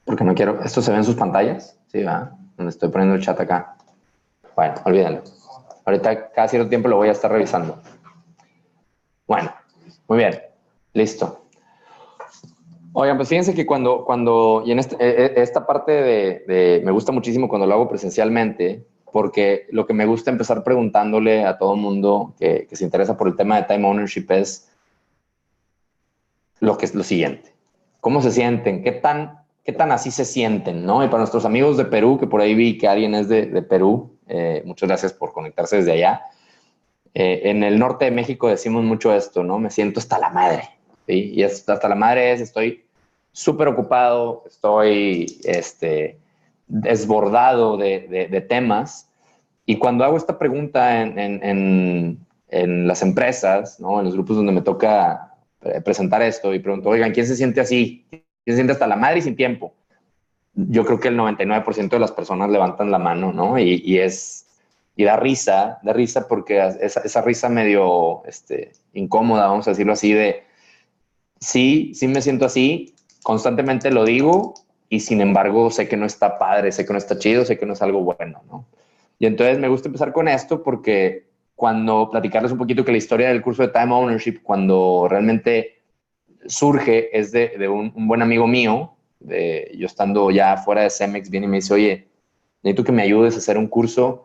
Porque no quiero... ¿Esto se ve en sus pantallas? Sí, ¿verdad? Donde estoy poniendo el chat acá. Bueno, olvídenlo. Ahorita cada cierto tiempo lo voy a estar revisando. Bueno, muy bien. Listo. Oigan, pues fíjense que y en esta parte me gusta muchísimo cuando lo hago presencialmente, porque lo que me gusta empezar preguntándole a todo mundo que se interesa por el tema de time ownership es lo que es lo siguiente. ¿Cómo se sienten? ¿Qué tan así se sienten? ¿No? Y para nuestros amigos de Perú, que por ahí vi que alguien es de Perú, muchas gracias por conectarse desde allá. En el norte de México decimos mucho esto, ¿no? Me siento hasta la madre, ¿sí? Y hasta la madre estoy súper ocupado, estoy desbordado de temas. Y cuando hago esta pregunta en las empresas, ¿no? En los grupos donde me toca presentar esto y pregunto, oigan, ¿quién se siente así? ¿Quién se siente hasta la madre y sin tiempo? Yo creo que el 99% de las personas levantan la mano, ¿no? Y da risa porque esa risa medio incómoda, vamos a decirlo así, de sí me siento así, constantemente lo digo y sin embargo sé que no está padre, sé que no está chido, sé que no es algo bueno, ¿no? Y entonces me gusta empezar con esto porque cuando platicarles un poquito que la historia del curso de Time Ownership, cuando realmente surge, es de un buen amigo mío, yo estando ya fuera de Cemex, viene y me dice, oye, necesito que me ayudes a hacer un curso.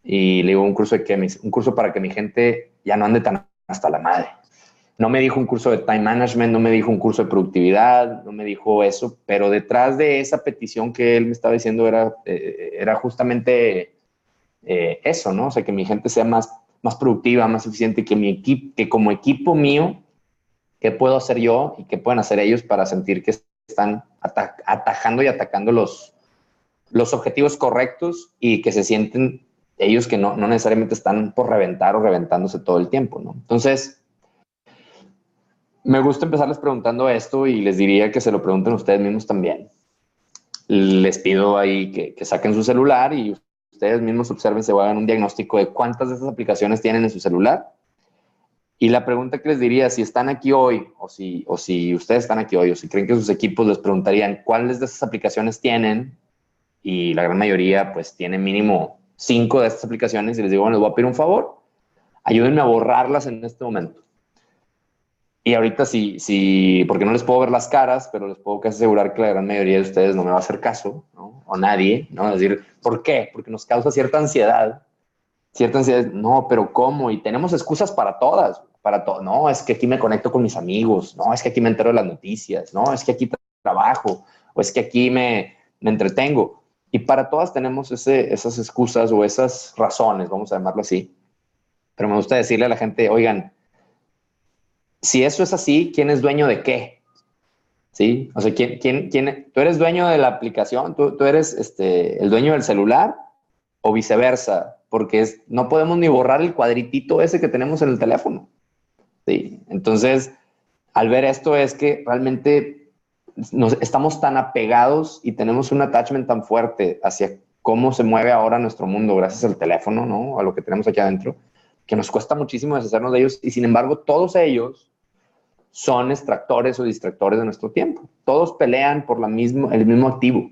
Y le digo, un curso para que mi gente ya no ande tan hasta la madre. No me dijo un curso de time management, no me dijo un curso de productividad, no me dijo eso, pero detrás de esa petición que él me estaba diciendo era justamente eso, ¿no? O sea, que mi gente sea más productiva, más eficiente, que como equipo mío, ¿qué puedo hacer yo y qué pueden hacer ellos para sentir que están atajando y atacando los objetivos correctos y que se sienten ellos que no necesariamente están por reventar o reventándose todo el tiempo, ¿no? Entonces, me gusta empezarles preguntando esto y les diría que se lo pregunten ustedes mismos también. Les pido ahí que saquen su celular y ustedes mismos observen, se hagan un diagnóstico de cuántas de esas aplicaciones tienen en su celular. Y la pregunta que les diría, si están aquí hoy o si ustedes están aquí hoy o si creen que sus equipos les preguntarían cuáles de esas aplicaciones tienen, y la gran mayoría pues tiene mínimo 5 de estas aplicaciones, y les digo, bueno, les voy a pedir un favor, ayúdenme a borrarlas en este momento. Y ahorita porque no les puedo ver las caras, pero les puedo casi asegurar que la gran mayoría de ustedes no me va a hacer caso, ¿no? O nadie, ¿no? Es decir, ¿por qué? Porque nos causa cierta ansiedad, no, pero ¿cómo? Y tenemos excusas para todas, para todo. No, es que aquí me conecto con mis amigos, no, es que aquí me entero de las noticias, no, es que aquí trabajo, o es que aquí me entretengo. Y para todas tenemos esas excusas o esas razones, vamos a llamarlo así. Pero me gusta decirle a la gente, oigan, si eso es así, ¿quién es dueño de qué? ¿Sí? O sea, ¿tú eres dueño de la aplicación? ¿Tú eres el dueño del celular? ¿O viceversa? Porque no podemos ni borrar el cuadritito ese que tenemos en el teléfono. ¿Sí? Entonces, al ver esto es que realmente estamos tan apegados y tenemos un attachment tan fuerte hacia cómo se mueve ahora nuestro mundo gracias al teléfono, ¿no? A lo que tenemos aquí adentro, que nos cuesta muchísimo deshacernos de ellos y sin embargo todos ellos son extractores o distractores de nuestro tiempo. Todos pelean por el mismo activo,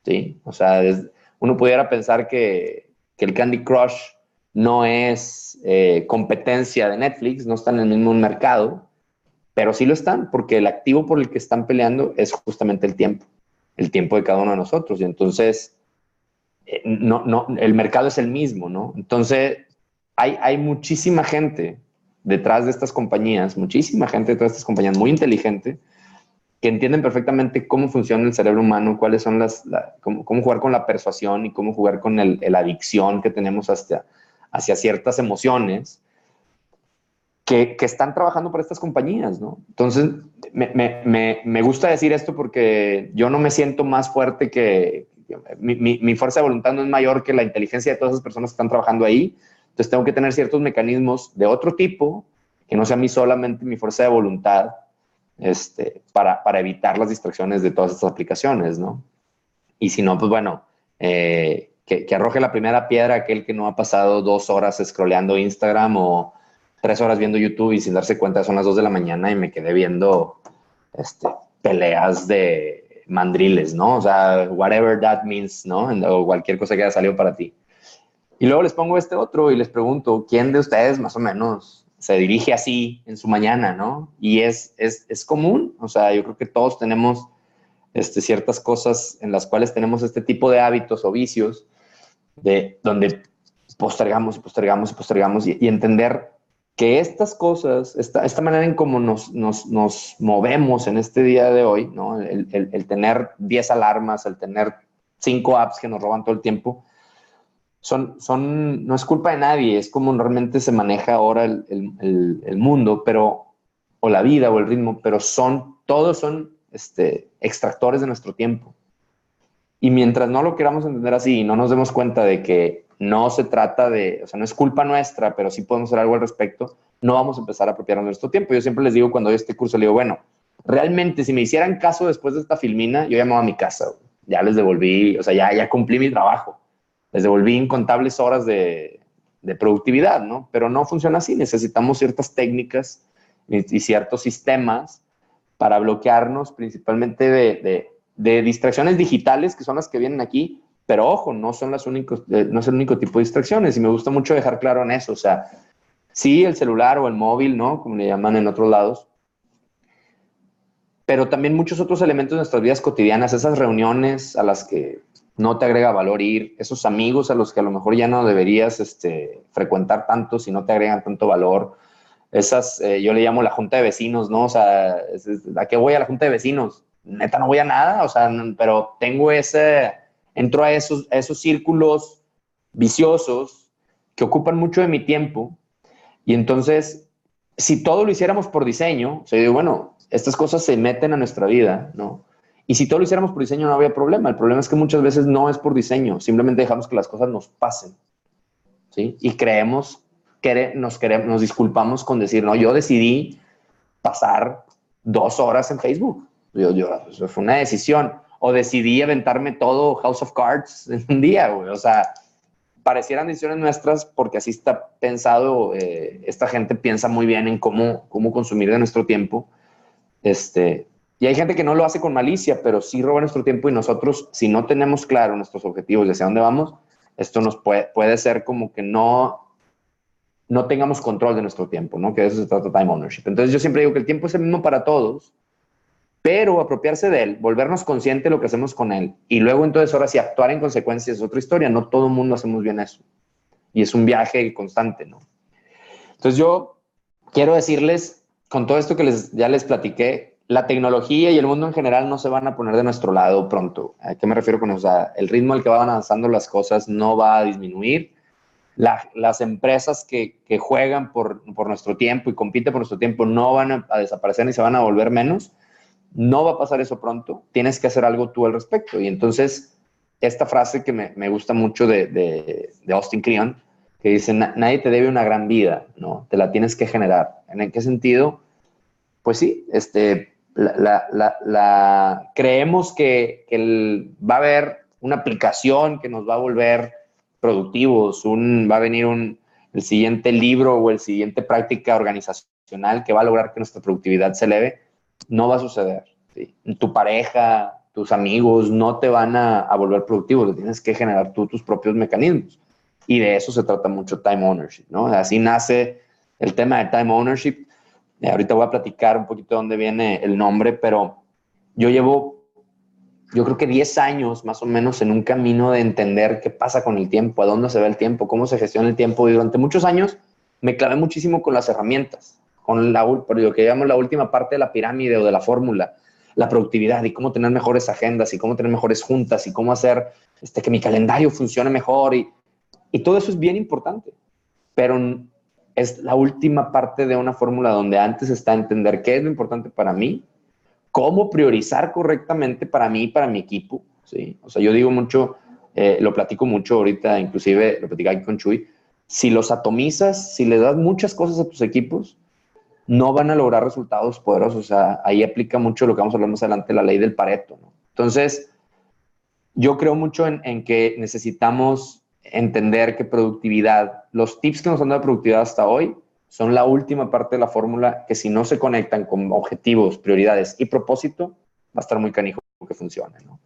¿sí? O sea, uno pudiera pensar que el Candy Crush no es competencia de Netflix, no está en el mismo mercado, pero sí lo están, porque el activo por el que están peleando es justamente el tiempo de cada uno de nosotros. Y entonces, el mercado es el mismo, ¿no? Entonces, hay muchísima gente detrás de estas compañías, muchísima gente detrás de estas compañías muy inteligente, que entienden perfectamente cómo funciona el cerebro humano, cuáles son cómo jugar con la persuasión y cómo jugar con la adicción que tenemos hacia ciertas emociones que están trabajando para estas compañías, ¿no? Entonces, me gusta decir esto porque yo no me siento más fuerte mi fuerza de voluntad no es mayor que la inteligencia de todas esas personas que están trabajando ahí. Entonces, tengo que tener ciertos mecanismos de otro tipo, que no sea a mí solamente mi fuerza de voluntad, para evitar las distracciones de todas estas aplicaciones, ¿no? Y si no, pues bueno, que arroje la primera piedra aquel que no ha pasado 2 horas scrolleando Instagram o 3 horas viendo YouTube y sin darse cuenta son las 2 de la mañana y me quedé viendo peleas mandriles, ¿no? O sea, whatever that means, ¿no? O cualquier cosa que haya salido para ti. Y luego les pongo este otro y les pregunto, ¿quién de ustedes más o menos se dirige así en su mañana, ¿no? Y es común, o sea, yo creo que todos tenemos ciertas cosas en las cuales tenemos este tipo de hábitos o vicios de donde postergamos y postergamos y postergamos y entender que estas cosas, esta manera en cómo nos movemos en este día de hoy, ¿no? El tener 10 alarmas, el tener 5 apps que nos roban todo el tiempo, no es culpa de nadie, es como realmente se maneja ahora el mundo, pero, o la vida o el ritmo, pero todos son extractores de nuestro tiempo. Y mientras no lo queramos entender así y no nos demos cuenta de que no se trata de, o sea, no es culpa nuestra, pero sí podemos hacer algo al respecto, no vamos a empezar a apropiarnos de nuestro tiempo. Yo siempre les digo cuando doy este curso, le digo, bueno, realmente si me hicieran caso después de esta filmina, yo llamaba a mi casa, ya les devolví, o sea, ya cumplí mi trabajo, les devolví incontables horas de productividad, ¿no? Pero no funciona así, necesitamos ciertas técnicas y ciertos sistemas para bloquearnos principalmente de distracciones digitales, que son las que vienen aquí, pero ojo, no son las únicos, no es el único tipo de distracciones, y me gusta mucho dejar claro en eso, o sea, sí, el celular o el móvil, ¿no? Como le llaman en otros lados, pero también muchos otros elementos de nuestras vidas cotidianas, esas reuniones a las que no te agrega valor ir, esos amigos a los que a lo mejor ya no deberías frecuentar tanto si no te agregan tanto valor, yo le llamo la junta de vecinos, ¿no? O sea, ¿a qué voy a la junta de vecinos? Neta, no voy a nada, o sea, pero entro a esos círculos viciosos que ocupan mucho de mi tiempo y entonces, si todo lo hiciéramos por diseño, o sea, yo digo, bueno, estas cosas se meten a nuestra vida, ¿no? Y si todo lo hiciéramos por diseño no había problema, el problema es que muchas veces no es por diseño, simplemente dejamos que las cosas nos pasen, ¿sí? Y creemos nos disculpamos con decir, no, yo decidí pasar 2 horas en Facebook. Eso fue una decisión. O decidí aventarme todo House of Cards en un día, güey. O sea, parecieran decisiones nuestras porque así está pensado. Esta gente piensa muy bien en cómo consumir de nuestro tiempo. Y hay gente que no lo hace con malicia, pero sí roba nuestro tiempo y nosotros, si no tenemos claro nuestros objetivos y hacia dónde vamos, esto nos puede ser como que no tengamos control de nuestro tiempo, ¿no? Que de eso se trata time ownership. Entonces yo siempre digo que el tiempo es el mismo para todos, pero apropiarse de él, volvernos consciente de lo que hacemos con él y luego entonces ahora sí actuar en consecuencia es otra historia. No todo el mundo hacemos bien eso y es un viaje constante, ¿no? Entonces yo quiero decirles, con todo esto que ya les platiqué, la tecnología y el mundo en general no se van a poner de nuestro lado pronto. ¿A qué me refiero con eso? O sea, el ritmo al que van avanzando las cosas no va a disminuir. Las empresas que juegan por nuestro tiempo y compiten por nuestro tiempo no van a desaparecer ni se van a volver menos. No va a pasar eso pronto. Tienes que hacer algo tú al respecto. Y entonces, esta frase que me gusta mucho de Austin Kleon, que dice, nadie te debe una gran vida, ¿no? Te la tienes que generar. ¿En qué sentido? Pues sí, creemos que va a haber una aplicación que nos va a volver productivos, va a venir el siguiente libro o el siguiente práctica organizacional que va a lograr que nuestra productividad se eleve. No va a suceder. ¿Sí? Tu pareja, tus amigos no te van a volver productivos, tienes que generar tú tus propios mecanismos. Y de eso se trata mucho time ownership, ¿no? Así nace el tema de time ownership. Ahorita voy a platicar un poquito de dónde viene el nombre, pero yo creo que 10 años más o menos en un camino de entender qué pasa con el tiempo, a dónde se ve el tiempo, cómo se gestiona el tiempo. Y durante muchos años me clavé muchísimo con las herramientas, con lo que llamamos la última parte de la pirámide o de la fórmula, la productividad y cómo tener mejores agendas y cómo tener mejores juntas y cómo hacer que mi calendario funcione mejor. Y todo eso es bien importante, pero es la última parte de una fórmula donde antes está entender qué es lo importante para mí, cómo priorizar correctamente para mí y para mi equipo, ¿sí? O sea, yo digo mucho, lo platico mucho ahorita, inclusive lo platicaba aquí con Chuy, si los atomizas, si le das muchas cosas a tus equipos, no van a lograr resultados poderosos. O sea, ahí aplica mucho lo que vamos a hablar más adelante, la ley del Pareto, ¿no? Entonces, yo creo mucho en que necesitamos entender que productividad, los tips que nos han dado de productividad hasta hoy son la última parte de la fórmula que si no se conectan con objetivos, prioridades y propósito, va a estar muy canijo. que funcione, ¿no?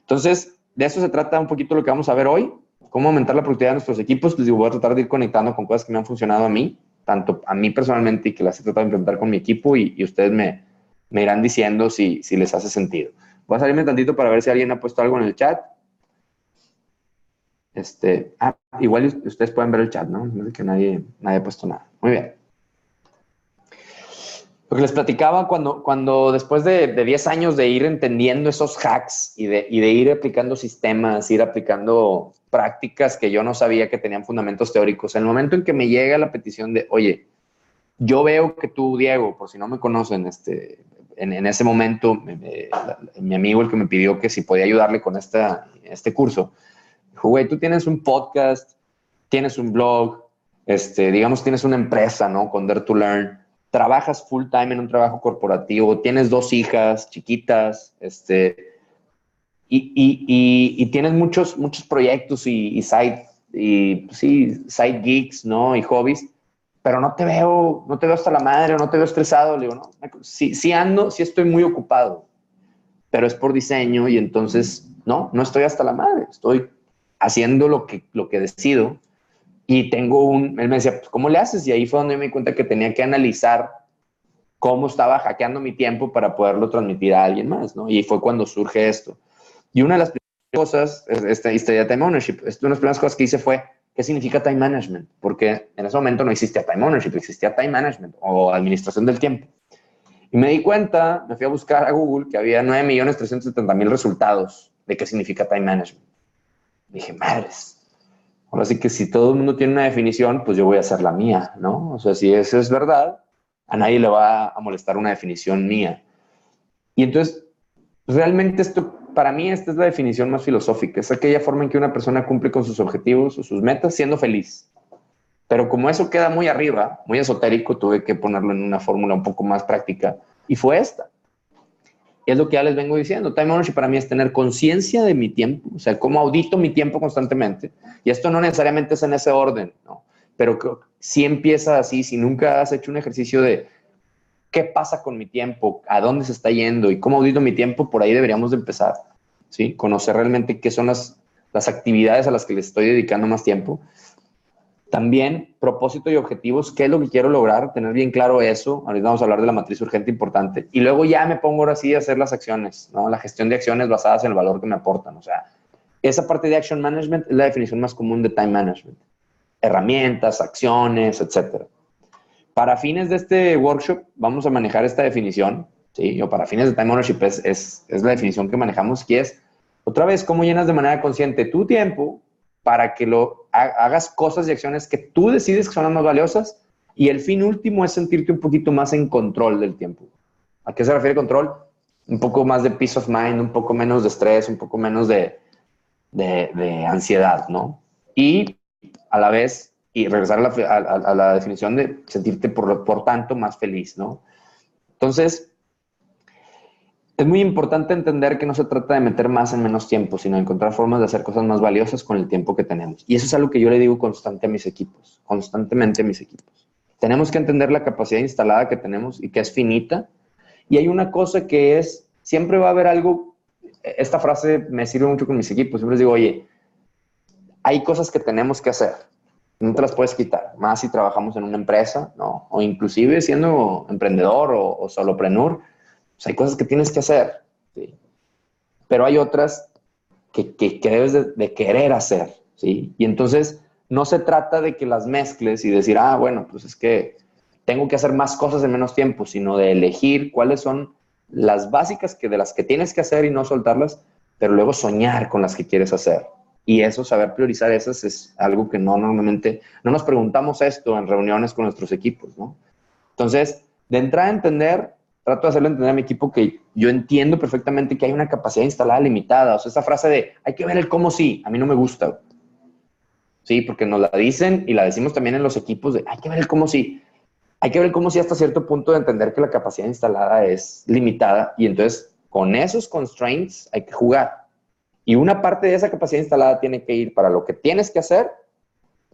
Entonces, de eso se trata un poquito lo que vamos a ver hoy, cómo aumentar la productividad de nuestros equipos. Les digo, voy a tratar de ir conectando con cosas que me han funcionado a mí, tanto a mí personalmente y que las he tratado de implementar con mi equipo y ustedes me irán diciendo si les hace sentido. Voy a salirme tantito para ver si alguien ha puesto algo en el chat. Igual ustedes pueden ver el chat, ¿no? No es que nadie ha puesto nada. Muy bien. Lo que les platicaba cuando después de 10 años de ir entendiendo esos hacks y de ir aplicando sistemas, ir aplicando prácticas que yo no sabía que tenían fundamentos teóricos, en el momento en que me llega la petición de, oye, yo veo que tú, Diego, por si no me conocen, en ese momento, mi amigo, el que me pidió que si podía ayudarle con este curso, dijo, güey, tú tienes un podcast, tienes un blog, digamos, tienes una empresa, ¿no? Con Dare to Learn, trabajas full time en un trabajo corporativo, tienes 2 hijas chiquitas, y tienes muchos proyectos y side gigs, ¿no? Y hobbies, pero no te veo hasta la madre, no te veo estresado. Le digo, no, sí ando, sí estoy muy ocupado, pero es por diseño y entonces, no estoy hasta la madre, estoy haciendo lo que decido. Y él me decía, pues, ¿cómo le haces? Y ahí fue donde me di cuenta que tenía que analizar cómo estaba hackeando mi tiempo para poderlo transmitir a alguien más, ¿no? Y fue cuando surge esto. Y una de las primeras cosas, esta historia de Time Ownership, una de las primeras cosas que hice fue, ¿qué significa Time Management? Porque en ese momento no existía Time Ownership, existía Time Management o administración del tiempo. Y me di cuenta, me fui a buscar a Google que había 9.370.000 resultados de qué significa Time Management. Dije, madres, ahora sí que si todo el mundo tiene una definición, pues yo voy a hacer la mía, ¿no? O sea, si eso es verdad, a nadie le va a molestar una definición mía. Y entonces, realmente para mí esta es la definición más filosófica. Es aquella forma en que una persona cumple con sus objetivos o sus metas siendo feliz. Pero como eso queda muy arriba, muy esotérico, tuve que ponerlo en una fórmula un poco más práctica y fue esta. Y es lo que ya les vengo diciendo. Time ownership para mí es tener conciencia de mi tiempo, o sea, cómo audito mi tiempo constantemente. Y esto no necesariamente es en ese orden, ¿no? Pero si empieza así, si nunca has hecho un ejercicio de qué pasa con mi tiempo, a dónde se está yendo y cómo audito mi tiempo, por ahí deberíamos de empezar, ¿sí? Conocer realmente qué son las actividades a las que le estoy dedicando más tiempo. También propósito y objetivos, qué es lo que quiero lograr, tener bien claro eso. Ahorita vamos a hablar de la matriz urgente importante. Y luego ya me pongo ahora sí a hacer las acciones, ¿no? La gestión de acciones basadas en el valor que me aportan. O sea, esa parte de action management es la definición más común de time management. Herramientas, acciones, etcétera. Para fines de este workshop vamos a manejar esta definición, ¿sí? O para fines de time ownership es la definición que manejamos, que es, otra vez, cómo llenas de manera consciente tu tiempo para que hagas cosas y acciones que tú decides que son las más valiosas, y el fin último es sentirte un poquito más en control del tiempo. ¿A qué se refiere control? Un poco más de peace of mind, un poco menos de estrés, un poco menos de ansiedad, ¿no? Y a la vez, y regresar a la definición de sentirte por tanto más feliz, ¿no? Entonces, es muy importante entender que no se trata de meter más en menos tiempo, sino de encontrar formas de hacer cosas más valiosas con el tiempo que tenemos. Y eso es algo que yo le digo constantemente a mis equipos. Tenemos que entender la capacidad instalada que tenemos y que es finita. Y hay una cosa que es, siempre va a haber algo, esta frase me sirve mucho con mis equipos, siempre les digo, oye, hay cosas que tenemos que hacer, no te las puedes quitar, más si trabajamos en una empresa, ¿no? O inclusive siendo emprendedor o solopreneur, pues hay cosas que tienes que hacer, ¿sí? Pero hay otras que debes de querer hacer, ¿sí? Y entonces no se trata de que las mezcles y decir, bueno, pues es que tengo que hacer más cosas en menos tiempo, sino de elegir cuáles son las básicas de las que tienes que hacer y no soltarlas, pero luego soñar con las que quieres hacer. Y eso, saber priorizar esas, es algo que normalmente no nos preguntamos esto en reuniones con nuestros equipos, ¿no? Entonces, de entrada a entender, trato de hacerle entender a mi equipo que yo entiendo perfectamente que hay una capacidad instalada limitada. O sea, esa frase de hay que ver el cómo sí, a mí no me gusta. Sí, porque nos la dicen y la decimos también en los equipos de hay que ver el cómo sí. Hay que ver el cómo sí hasta cierto punto de entender que la capacidad instalada es limitada y entonces con esos constraints hay que jugar. Y una parte de esa capacidad instalada tiene que ir para lo que tienes que hacer.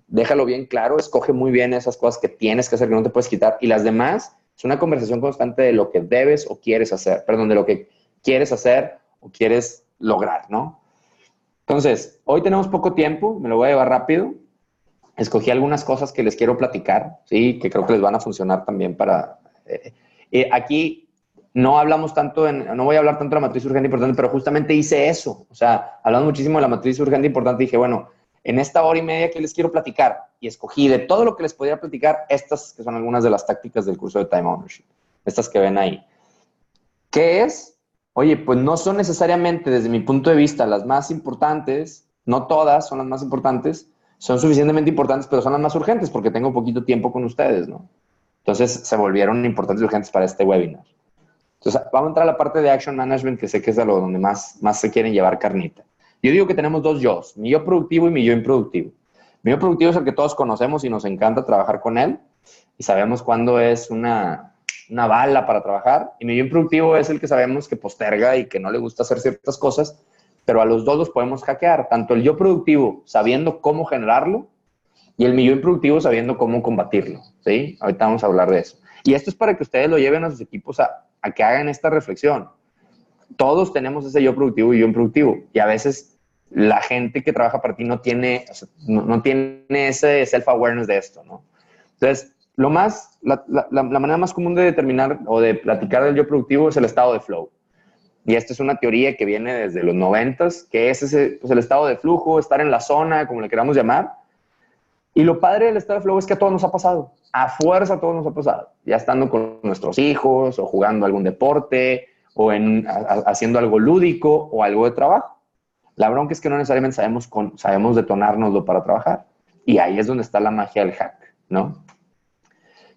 Déjalo bien claro, escoge muy bien esas cosas que tienes que hacer, que no te puedes quitar. Y las demás es una conversación constante de lo que debes o quieres hacer, perdón, de lo que quieres hacer o quieres lograr, ¿no? Entonces, hoy tenemos poco tiempo, me lo voy a llevar rápido. Escogí algunas cosas que les quiero platicar, ¿sí? Que creo que les van a funcionar también para... aquí no hablamos tanto, no voy a hablar tanto de la matriz urgente importante, pero justamente hice eso. O sea, hablando muchísimo de la matriz urgente importante, dije, bueno, en esta hora y media que les quiero platicar, y escogí de todo lo que les podía platicar, estas que son algunas de las tácticas del curso de Time Ownership, estas que ven ahí. ¿Qué es? Oye, pues no son necesariamente, desde mi punto de vista, las más importantes, no todas son las más importantes, son suficientemente importantes, pero son las más urgentes porque tengo poquito tiempo con ustedes, ¿no? Entonces se volvieron importantes y urgentes para este webinar. Entonces vamos a entrar a la parte de Action Management, que sé que es de lo donde más se quieren llevar carnita. Yo digo que tenemos dos yos, mi yo productivo y mi yo improductivo. Mi yo productivo es el que todos conocemos y nos encanta trabajar con él y sabemos cuándo es una bala para trabajar, y mi yo improductivo es el que sabemos que posterga y que no le gusta hacer ciertas cosas, pero a los dos los podemos hackear, tanto el yo productivo sabiendo cómo generarlo y el mi yo improductivo sabiendo cómo combatirlo, ¿sí? Ahorita vamos a hablar de eso. Y esto es para que ustedes lo lleven a sus equipos a que hagan esta reflexión. Todos tenemos ese yo productivo y yo improductivo, y a veces la gente que trabaja para ti no tiene, o sea, no tiene ese self-awareness de esto, ¿no? Entonces, la manera más común de determinar o de platicar del yo productivo es el estado de flow. Y esta es una teoría que viene desde los 90s, que es pues el estado de flujo, estar en la zona, como le queramos llamar. Y lo padre del estado de flow es que a todos nos ha pasado. A fuerza a todos nos ha pasado. Ya estando con nuestros hijos, o jugando algún deporte, o haciendo algo lúdico, o algo de trabajo. La bronca es que no necesariamente sabemos detonárnoslo para trabajar. Y ahí es donde está la magia del hack, ¿no?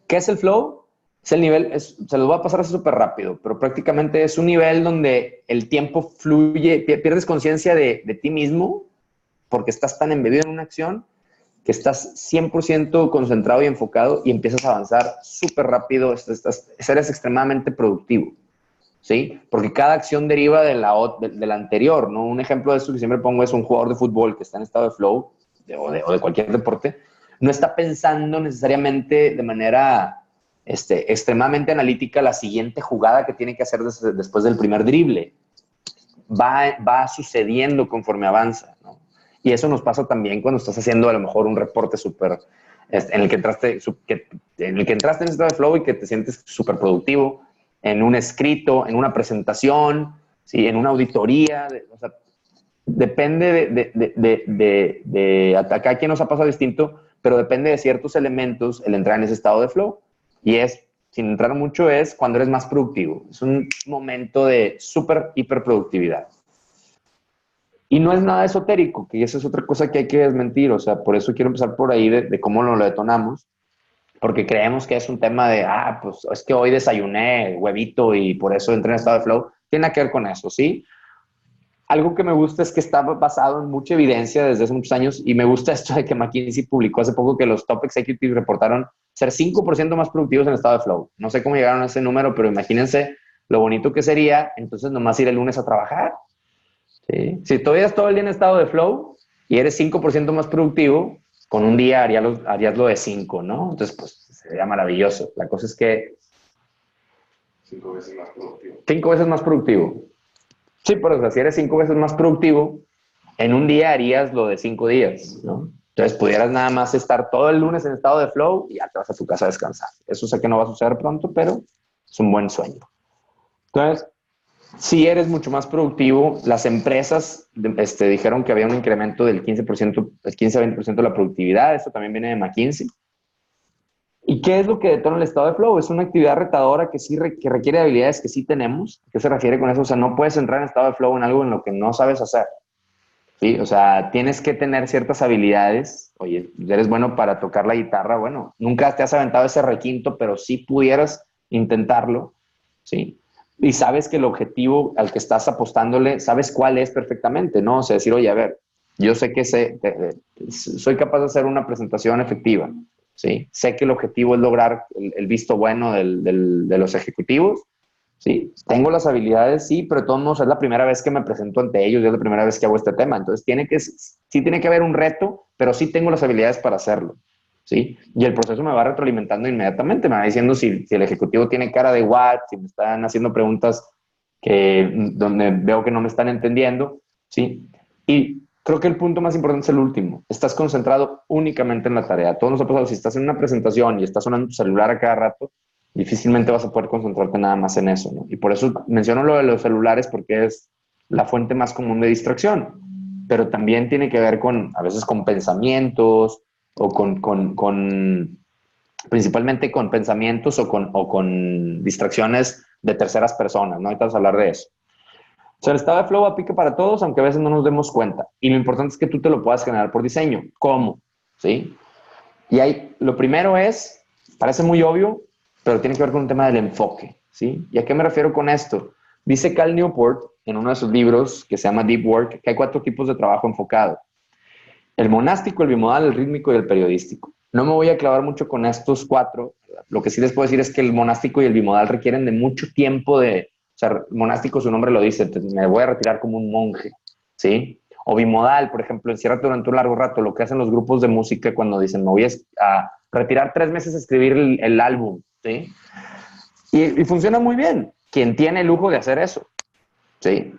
¿Qué es el flow? Es el nivel, se los voy a pasar así súper rápido, pero prácticamente es un nivel donde el tiempo fluye, pierdes conciencia de ti mismo porque estás tan embebido en una acción que estás 100% concentrado y enfocado y empiezas a avanzar súper rápido, eres extremadamente productivo, ¿sí? Porque cada acción deriva de la anterior, ¿no? Un ejemplo de esto que siempre pongo es un jugador de fútbol que está en estado de flow o de cualquier deporte, no está pensando necesariamente de manera extremadamente analítica la siguiente jugada que tiene que hacer después del primer drible. Va sucediendo conforme avanza, ¿no? Y eso nos pasa también cuando estás haciendo a lo mejor un reporte súper, en el que entraste en estado de flow y que te sientes súper productivo, en un escrito, en una presentación, ¿sí? En una auditoría, o sea, depende acá a quien nos ha pasado distinto, pero depende de ciertos elementos el entrar en ese estado de flow. Y sin entrar mucho, es cuando eres más productivo. Es un momento de súper, hiperproductividad. Y no es nada esotérico, que esa es otra cosa que hay que desmentir. O sea, por eso quiero empezar por ahí de cómo lo detonamos, porque creemos que es un tema de, pues es que hoy desayuné huevito y por eso entré en estado de flow. Tiene que ver con eso, ¿sí? Algo que me gusta es que está basado en mucha evidencia desde hace muchos años, y me gusta esto de que McKinsey publicó hace poco que los top executives reportaron ser 5% más productivos en estado de flow. No sé cómo llegaron a ese número, pero imagínense lo bonito que sería entonces nomás ir el lunes a trabajar. ¿Sí? Si todavía todo el día en estado de flow y eres 5% más productivo, con un día harías lo de 5, ¿no? Entonces, pues sería maravilloso. La cosa es que 5 veces más productivo. 5 veces más productivo. Sí, pero o sea, si eres 5 veces más productivo, en un día harías lo de 5 días, ¿no? Entonces pudieras nada más estar todo el lunes en estado de flow y ya te vas a tu casa a descansar. Eso sé que no va a suceder pronto, pero es un buen sueño. Entonces, si eres mucho más productivo, las empresas dijeron que había un incremento del 15%, el 15 a 20% de la productividad. Esto también viene de McKinsey. ¿Y qué es lo que detona el estado de flow? Es una actividad retadora que sí que requiere habilidades que sí tenemos. ¿Qué se refiere con eso? O sea, no puedes entrar en estado de flow en algo en lo que no sabes hacer, ¿sí? O sea, tienes que tener ciertas habilidades. Oye, eres bueno para tocar la guitarra. Bueno, nunca te has aventado ese requinto, pero sí pudieras intentarlo, ¿sí? Y sabes que el objetivo al que estás apostándole, sabes cuál es perfectamente, ¿no? O sea, decir, oye, a ver, yo sé que soy capaz de hacer una presentación efectiva, ¿sí? Sé que el objetivo es lograr el visto bueno de los ejecutivos, ¿sí? Tengo las habilidades, sí, pero de todos modos es la primera vez que me presento ante ellos, es la primera vez que hago este tema. Entonces, sí tiene que haber un reto, pero sí tengo las habilidades para hacerlo, ¿sí? Y el proceso me va retroalimentando inmediatamente, me va diciendo si el ejecutivo tiene cara de what, si me están haciendo preguntas donde veo que no me están entendiendo, ¿sí? Y creo que el punto más importante es el último. Estás concentrado únicamente en la tarea. Todo nos ha pasado. Si estás en una presentación y estás sonando tu celular a cada rato, difícilmente vas a poder concentrarte nada más en eso, ¿no? Y por eso menciono lo de los celulares, porque es la fuente más común de distracción. Pero también tiene que ver a veces con pensamientos o principalmente con pensamientos o con distracciones de terceras personas, ¿no? Ahorita vamos a hablar de eso. O sea, el estado de flow aplica para todos, aunque a veces no nos demos cuenta. Y lo importante es que tú te lo puedas generar por diseño. ¿Cómo? ¿Sí? Y ahí, lo primero parece muy obvio, pero tiene que ver con un tema del enfoque, ¿sí? ¿Y a qué me refiero con esto? Dice Cal Newport en uno de sus libros que se llama Deep Work, que hay 4 tipos de trabajo enfocado. El monástico, el bimodal, el rítmico y el periodístico. No me voy a clavar mucho con estos 4. Lo que sí les puedo decir es que el monástico y el bimodal requieren de mucho tiempo o sea, monástico, su nombre lo dice, me voy a retirar como un monje, ¿sí? O bimodal, por ejemplo, enciérrate durante un largo rato, lo que hacen los grupos de música cuando dicen, me voy a retirar 3 meses a escribir el álbum, ¿sí? Y funciona muy bien. Quien tiene el lujo de hacer eso, ¿sí?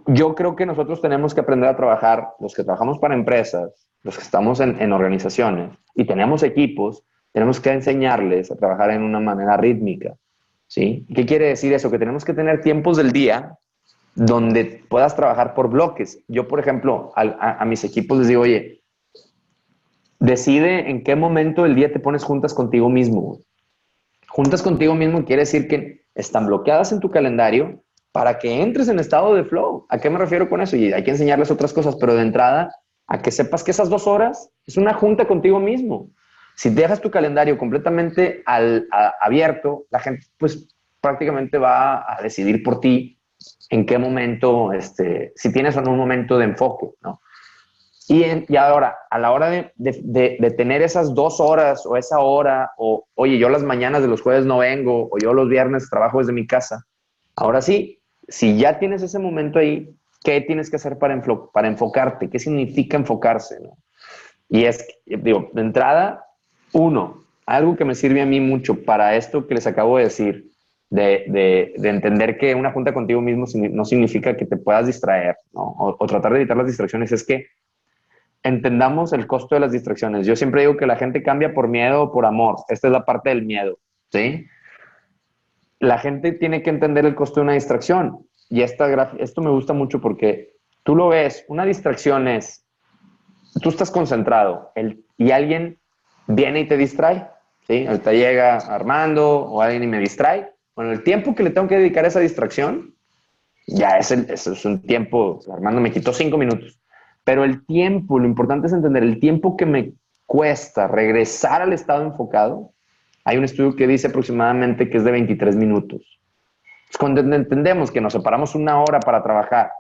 Yo creo que nosotros tenemos que aprender a trabajar, los que trabajamos para empresas, los que estamos en organizaciones y tenemos equipos, tenemos que enseñarles a trabajar en una manera rítmica, ¿sí? ¿Qué quiere decir eso? Que tenemos que tener tiempos del día donde puedas trabajar por bloques. Yo, por ejemplo, a mis equipos les digo, oye, decide en qué momento del día te pones juntas contigo mismo. Juntas contigo mismo quiere decir que están bloqueadas en tu calendario para que entres en estado de flow. ¿A qué me refiero con eso? Y hay que enseñarles otras cosas, pero de entrada, a que sepas que esas 2 horas es una junta contigo mismo. Si dejas tu calendario completamente abierto, la gente pues prácticamente va a decidir por ti en qué momento, si tienes o no un momento de enfoque, ¿no? Y ahora, a la hora de tener esas 2 horas o esa hora, o oye, yo las mañanas de los jueves no vengo, o yo los viernes trabajo desde mi casa, ahora sí, si ya tienes ese momento ahí, ¿qué tienes que hacer para enfocarte? ¿Qué significa enfocarse? ¿No? Y digo, de entrada, algo que me sirve a mí mucho para esto que les acabo de decir, de entender que una junta contigo mismo no significa que te puedas distraer, ¿no? O tratar de evitar las distracciones, es que entendamos el costo de las distracciones. Yo siempre digo que la gente cambia por miedo o por amor. Esta es la parte del miedo, ¿sí? La gente tiene que entender el costo de una distracción. Y esto me gusta mucho porque tú lo ves, una distracción es, tú estás concentrado y alguien viene y te distrae, ¿sí? Ahorita llega Armando o alguien y me distrae. Bueno, el tiempo que le tengo que dedicar a esa distracción, ya es un tiempo, Armando me quitó 5 minutos. Pero el tiempo, lo importante es entender el tiempo que me cuesta regresar al estado enfocado. Hay un estudio que dice aproximadamente que es de 23 minutos. Pues cuando entendemos que nos separamos 1 hora para trabajar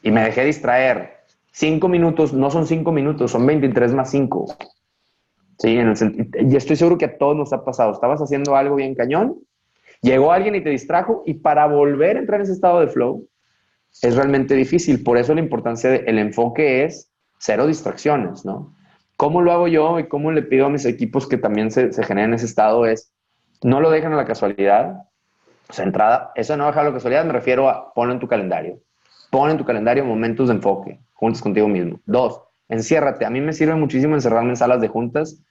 y me dejé distraer, 5 minutos no son 5 minutos, son 23 más 5. Sí, y estoy seguro que a todos nos ha pasado. Estabas haciendo algo bien cañón, llegó alguien y te distrajo, y para volver a entrar en ese estado de flow, es realmente difícil. Por eso la importancia del enfoque es 0 distracciones, ¿no? ¿Cómo lo hago yo y cómo le pido a mis equipos que también se generen ese estado? No lo dejen a la casualidad. O sea, entrada, eso de no dejar a la casualidad me refiero a ponlo en tu calendario. Pon en tu calendario momentos de enfoque, juntas contigo mismo. 2, enciérrate. A mí me sirve muchísimo encerrarme en salas de juntas.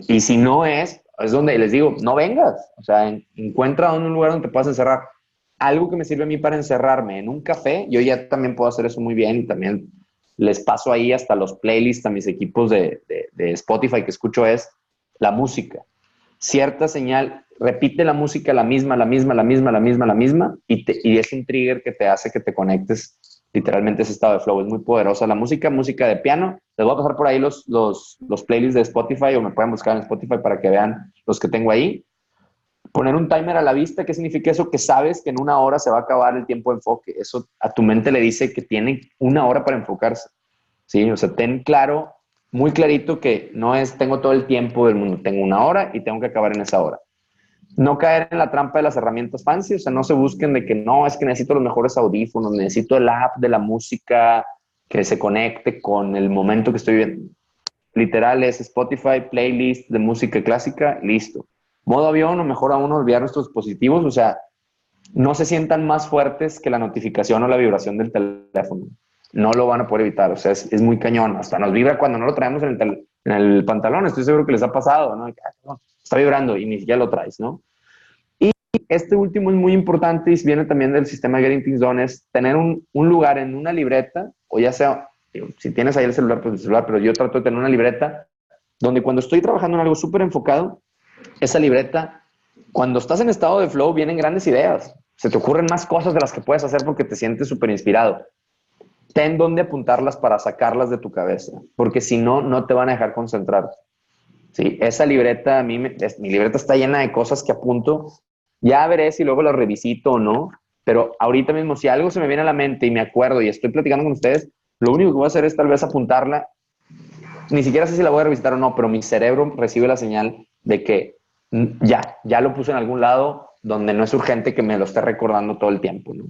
Y si no es donde les digo, no vengas. O sea, encuentra un lugar donde te puedas encerrar. Algo que me sirve a mí para encerrarme en un café, yo ya también puedo hacer eso muy bien, y también les paso ahí hasta los playlists a mis equipos de Spotify que escucho, es la música. Cierta señal, repite la música la misma, y es un trigger que te hace que te conectes literalmente a ese estado de flow. Es muy poderosa la música de piano. Les voy a pasar por ahí los playlists de Spotify, o me pueden buscar en Spotify para que vean los que tengo ahí. Poner un timer a la vista, ¿qué significa eso? Que sabes que en 1 hora se va a acabar el tiempo de enfoque. Eso a tu mente le dice que tiene 1 hora para enfocarse, ¿sí? O sea, ten claro, muy clarito, que no es tengo todo el tiempo del mundo, tengo 1 hora y tengo que acabar en esa hora. No caer en la trampa de las herramientas fancy, o sea, no se busquen de que no, es que necesito los mejores audífonos, necesito el app de la música que se conecte con el momento que estoy viviendo. Literal es Spotify, playlist de música clásica, listo. Modo avión, o mejor aún olvidar nuestros dispositivos. O sea, no se sientan más fuertes que la notificación o la vibración del teléfono. No lo van a poder evitar, o sea, es muy cañón. Hasta nos vibra cuando no lo traemos en el pantalón. Estoy seguro que les ha pasado, ¿no? Está vibrando y ni siquiera lo traes, ¿no? Y este último es muy importante y viene también del sistema Getting Things Done, es tener un lugar en una libreta, o ya sea, si tienes ahí el celular, pues el celular, pero yo trato de tener una libreta donde cuando estoy trabajando en algo súper enfocado, esa libreta, cuando estás en estado de flow, vienen grandes ideas. Se te ocurren más cosas de las que puedes hacer porque te sientes súper inspirado. Ten dónde apuntarlas para sacarlas de tu cabeza, porque si no, no te van a dejar concentrar. Sí, esa libreta, mi libreta está llena de cosas que apunto. Ya veré si luego las revisito o no, pero ahorita mismo, si algo se me viene a la mente y me acuerdo y estoy platicando con ustedes, lo único que voy a hacer es tal vez apuntarla. Ni siquiera sé si la voy a revisitar o no, pero mi cerebro recibe la señal de que ya lo puse en algún lado donde no es urgente que me lo esté recordando todo el tiempo, ¿no?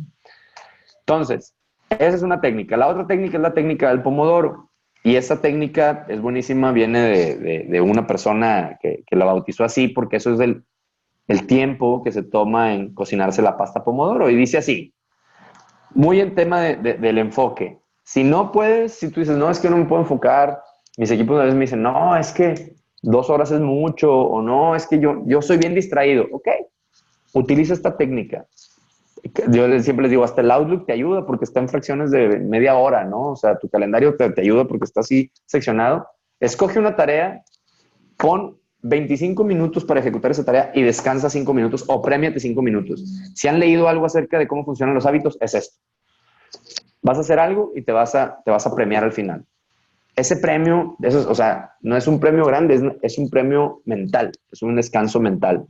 Entonces, esa es una técnica. La otra técnica es la técnica del pomodoro. Y esa técnica es buenísima, viene de una persona que la bautizó así, porque eso es el tiempo que se toma en cocinarse la pasta pomodoro. Y dice así, muy en tema del enfoque. Si no puedes, si tú dices, no, es que no me puedo enfocar, mis equipos a veces me dicen, no, es que 2 horas es mucho, o no, es que yo soy bien distraído. Ok, utiliza esta técnica. Yo siempre les digo, hasta el Outlook te ayuda porque está en fracciones de media hora, ¿no? O sea, tu calendario te ayuda porque está así seccionado. Escoge una tarea, pon 25 minutos para ejecutar esa tarea y descansa 5 minutos o premiate 5 minutos. Si han leído algo acerca de cómo funcionan los hábitos, es esto. Vas a hacer algo y te vas a premiar al final. Ese premio, o sea, no es un premio grande, es un premio mental, es un descanso mental.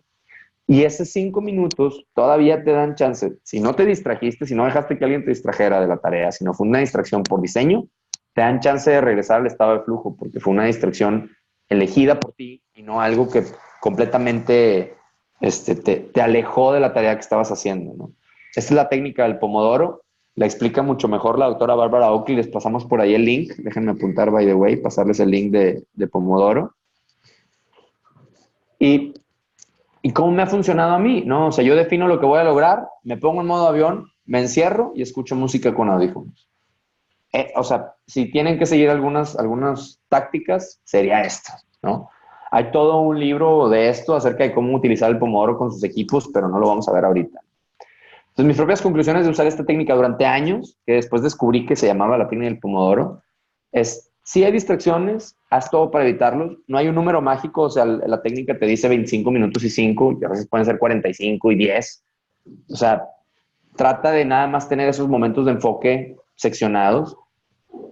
Y esos 5 minutos todavía te dan chance. Si no te distrajiste, si no dejaste que alguien te distrajera de la tarea, si no fue una distracción por diseño, te dan chance de regresar al estado de flujo, porque fue una distracción elegida por ti y no algo que completamente te alejó de la tarea que estabas haciendo, ¿no? Esta es la técnica del pomodoro. La explica mucho mejor la doctora Barbara Oakley. Les pasamos por ahí el link. Déjenme apuntar, by the way, pasarles el link de pomodoro. ¿Y cómo me ha funcionado a mí? ¿No? O sea, yo defino lo que voy a lograr, me pongo en modo avión, me encierro y escucho música con audífonos. O sea, si tienen que seguir algunas tácticas, sería esto, ¿no? Hay todo un libro de esto acerca de cómo utilizar el pomodoro con sus equipos, pero no lo vamos a ver ahorita. Entonces, mis propias conclusiones de usar esta técnica durante años, que después descubrí que se llamaba la técnica del pomodoro, es, si hay distracciones, haz todo para evitarlos. No hay un número mágico, o sea, la técnica te dice 25 minutos y 5, y a veces pueden ser 45 y 10. O sea, trata de nada más tener esos momentos de enfoque seccionados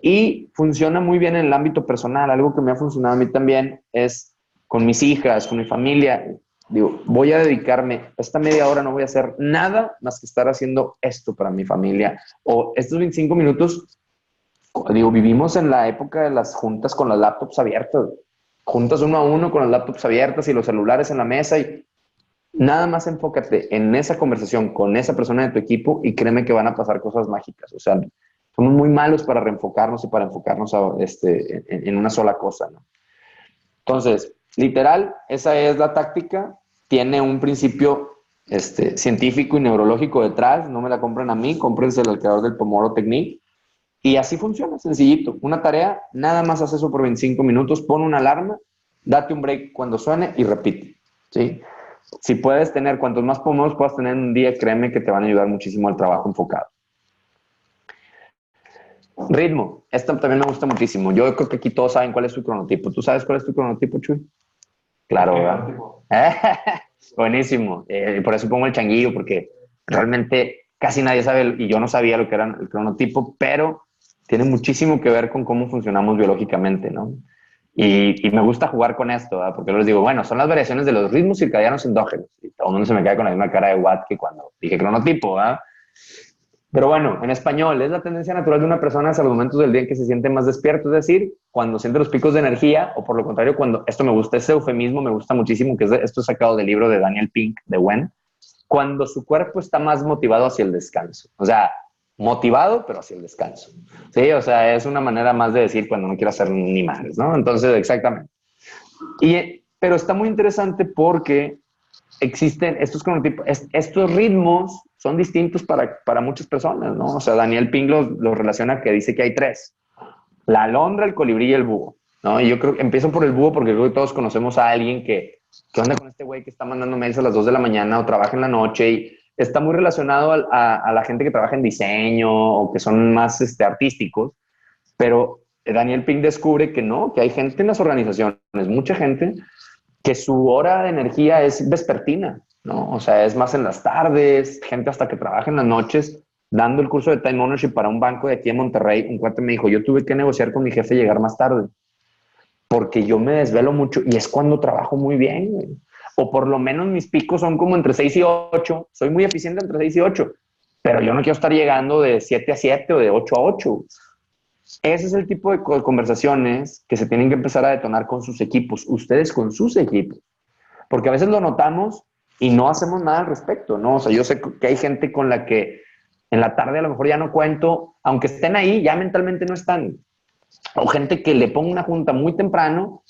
y funciona muy bien en el ámbito personal. Algo que me ha funcionado a mí también es con mis hijas, con mi familia. Digo, voy a dedicarme, esta media hora no voy a hacer nada más que estar haciendo esto para mi familia. O estos 25 minutos, digo, vivimos en la época de las juntas con las laptops abiertas. Juntas uno a uno con las laptops abiertas y los celulares en la mesa y nada más enfócate en esa conversación con esa persona de tu equipo y créeme que van a pasar cosas mágicas. O sea, somos muy malos para reenfocarnos y para enfocarnos en una sola cosa, ¿no? Entonces, literal, esa es la táctica. Tiene un principio científico y neurológico detrás. No me la compren a mí, cómprense al creador del Pomodoro Technique. Y así funciona, sencillito. Una tarea, nada más haz eso por 25 minutos, pon una alarma, date un break cuando suene y repite, ¿sí? Si puedes tener, cuantos más pomodoros puedas tener en un día, créeme que te van a ayudar muchísimo al trabajo enfocado. Ritmo, esto también me gusta muchísimo. Yo creo que aquí todos saben cuál es su cronotipo. ¿Tú sabes cuál es tu cronotipo, Chuy? Claro, ¿verdad? Buenísimo. Por eso pongo el changuillo, porque realmente casi nadie sabe, y yo no sabía lo que era el cronotipo, pero tiene muchísimo que ver con cómo funcionamos biológicamente, ¿no? Y me gusta jugar con esto, ¿verdad? Porque yo les digo, bueno, son las variaciones de los ritmos circadianos endógenos. Y todo el mundo se me queda con la misma cara de Watt que cuando dije cronotipo, ¿verdad? Pero bueno, en español, es la tendencia natural de una persona hacia los momentos del día en que se siente más despierto, es decir, cuando siente los picos de energía, o por lo contrario, cuando, esto me gusta, ese eufemismo me gusta muchísimo, que esto es sacado del libro de Daniel Pink, de When, cuando su cuerpo está más motivado hacia el descanso. O sea, motivado, pero hacia el descanso. Sí, o sea, es una manera más de decir cuando no quiero hacer ni madres, ¿no? Entonces, exactamente. Pero está muy interesante porque existen estos cronotipos, estos ritmos son distintos para muchas personas, ¿no? O sea, Daniel Pink los relaciona que dice que hay tres: la alondra, el colibrí y el búho, ¿no? Y yo creo que empiezo por el búho porque creo que todos conocemos a alguien que onda con este güey que está mandando mails a las 2 de la mañana o trabaja en la noche, y está muy relacionado a la gente que trabaja en diseño o que son más artísticos, pero Daniel Pink descubre que no, que hay gente en las organizaciones, mucha gente, que su hora de energía es vespertina, ¿no? O sea, es más en las tardes, gente hasta que trabaja en las noches, dando el curso de Time Ownership para un banco de aquí en Monterrey. Un cuate me dijo, yo tuve que negociar con mi jefe llegar más tarde, porque yo me desvelo mucho y es cuando trabajo muy bien, güey. O por lo menos mis picos son como entre 6 y 8. Soy muy eficiente entre 6 y 8, pero yo no quiero estar llegando de 7 a 7 o de 8 a 8. Ese es el tipo de conversaciones que se tienen que empezar a detonar con sus equipos, ustedes con sus equipos, porque a veces lo notamos y no hacemos nada al respecto, ¿no? O sea, yo sé que hay gente con la que en la tarde a lo mejor ya no cuento, aunque estén ahí, ya mentalmente no están. O gente que le pongo una junta muy temprano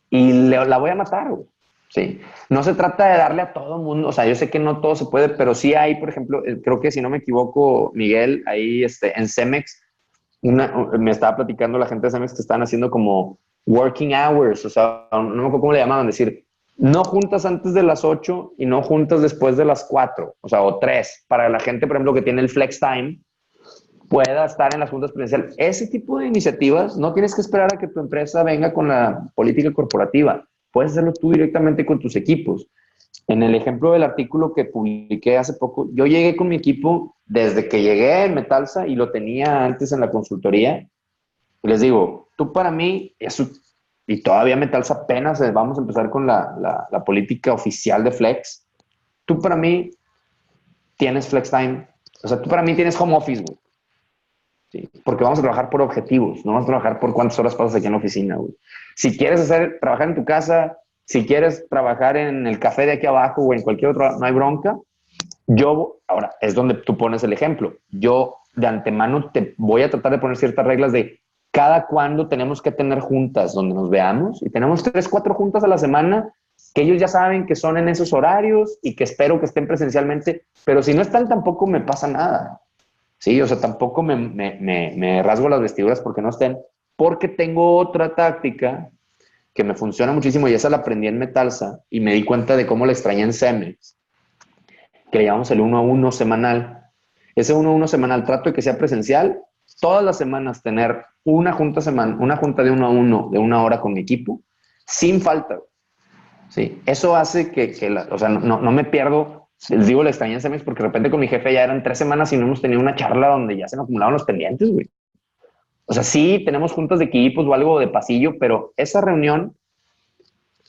y la voy a matar, güey. Sí, no se trata de darle a todo el mundo, o sea, yo sé que no todo se puede, pero sí hay, por ejemplo, creo que si no me equivoco, Miguel, ahí en Cemex, me estaba platicando la gente de Cemex que estaban haciendo como working hours, o sea, no me acuerdo cómo le llamaban, decir, no juntas antes de las 8 y no juntas después de las 4, o sea, o 3, para la gente, por ejemplo, que tiene el flex time, pueda estar en las juntas presenciales. Ese tipo de iniciativas no tienes que esperar a que tu empresa venga con la política corporativa. Puedes hacerlo tú directamente con tus equipos. En el ejemplo del artículo que publiqué hace poco, yo llegué con mi equipo desde que llegué en Metalsa y lo tenía antes en la consultoría. Y les digo, tú para mí, eso, y todavía Metalsa apenas vamos a empezar con la política oficial de Flex. Tú para mí tienes Flex Time. O sea, tú para mí tienes home office, güey. Sí, porque vamos a trabajar por objetivos, no vamos a trabajar por cuántas horas pasas aquí en la oficina, güey. Si quieres trabajar en tu casa, si quieres trabajar en el café de aquí abajo o en cualquier otro, no hay bronca. Ahora, es donde tú pones el ejemplo. Yo de antemano te voy a tratar de poner ciertas reglas de cada cuándo tenemos que tener juntas donde nos veamos, y tenemos 3, 4 juntas a la semana que ellos ya saben que son en esos horarios y que espero que estén presencialmente, pero si no están tampoco me pasa nada. Sí, o sea, tampoco me rasgo las vestiduras porque no estén, porque tengo otra táctica que me funciona muchísimo y esa la aprendí en Metalsa y me di cuenta de cómo la extrañé en Cemex, que le llamamos el 1-a-1 semanal. Ese 1-a-1 semanal trato de que sea presencial, todas las semanas tener una junta de 1-a-1 de 1 hora con mi equipo, sin falta. Sí, eso hace o sea, no me pierdo. Les digo la extraña en Cemex porque de repente con mi jefe ya eran 3 semanas y no hemos tenido una charla donde ya se me acumulaban los pendientes, güey. O sea, sí tenemos juntas de equipos o algo de pasillo, pero esa reunión,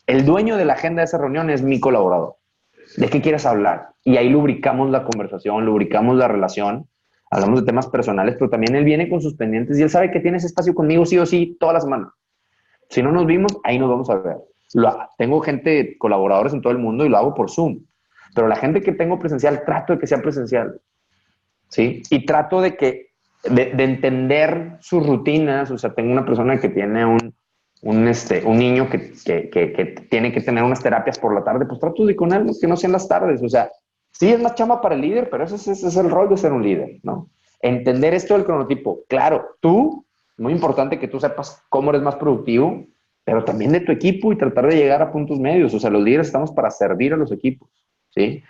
el dueño de la agenda de esa reunión es mi colaborador. ¿De qué quieres hablar? Y ahí lubricamos la conversación, lubricamos la relación, hablamos de temas personales, pero también él viene con sus pendientes y él sabe que tiene ese espacio conmigo sí o sí toda la semana. Si no nos vimos, ahí nos vamos a ver. Tengo gente, colaboradores en todo el mundo y lo hago por Zoom. Pero la gente que tengo presencial, trato de que sea presencial. ¿Sí? Y trato de entender sus rutinas. O sea, tengo una persona que tiene un niño que tiene que tener unas terapias por la tarde, pues trato de con él que no sean las tardes. O sea, sí es más chamba para el líder, pero ese es el rol de ser un líder, ¿no? Entender esto del cronotipo. Claro, muy importante que tú sepas cómo eres más productivo, pero también de tu equipo y tratar de llegar a puntos medios. O sea, los líderes estamos para servir a los equipos, ¿sí?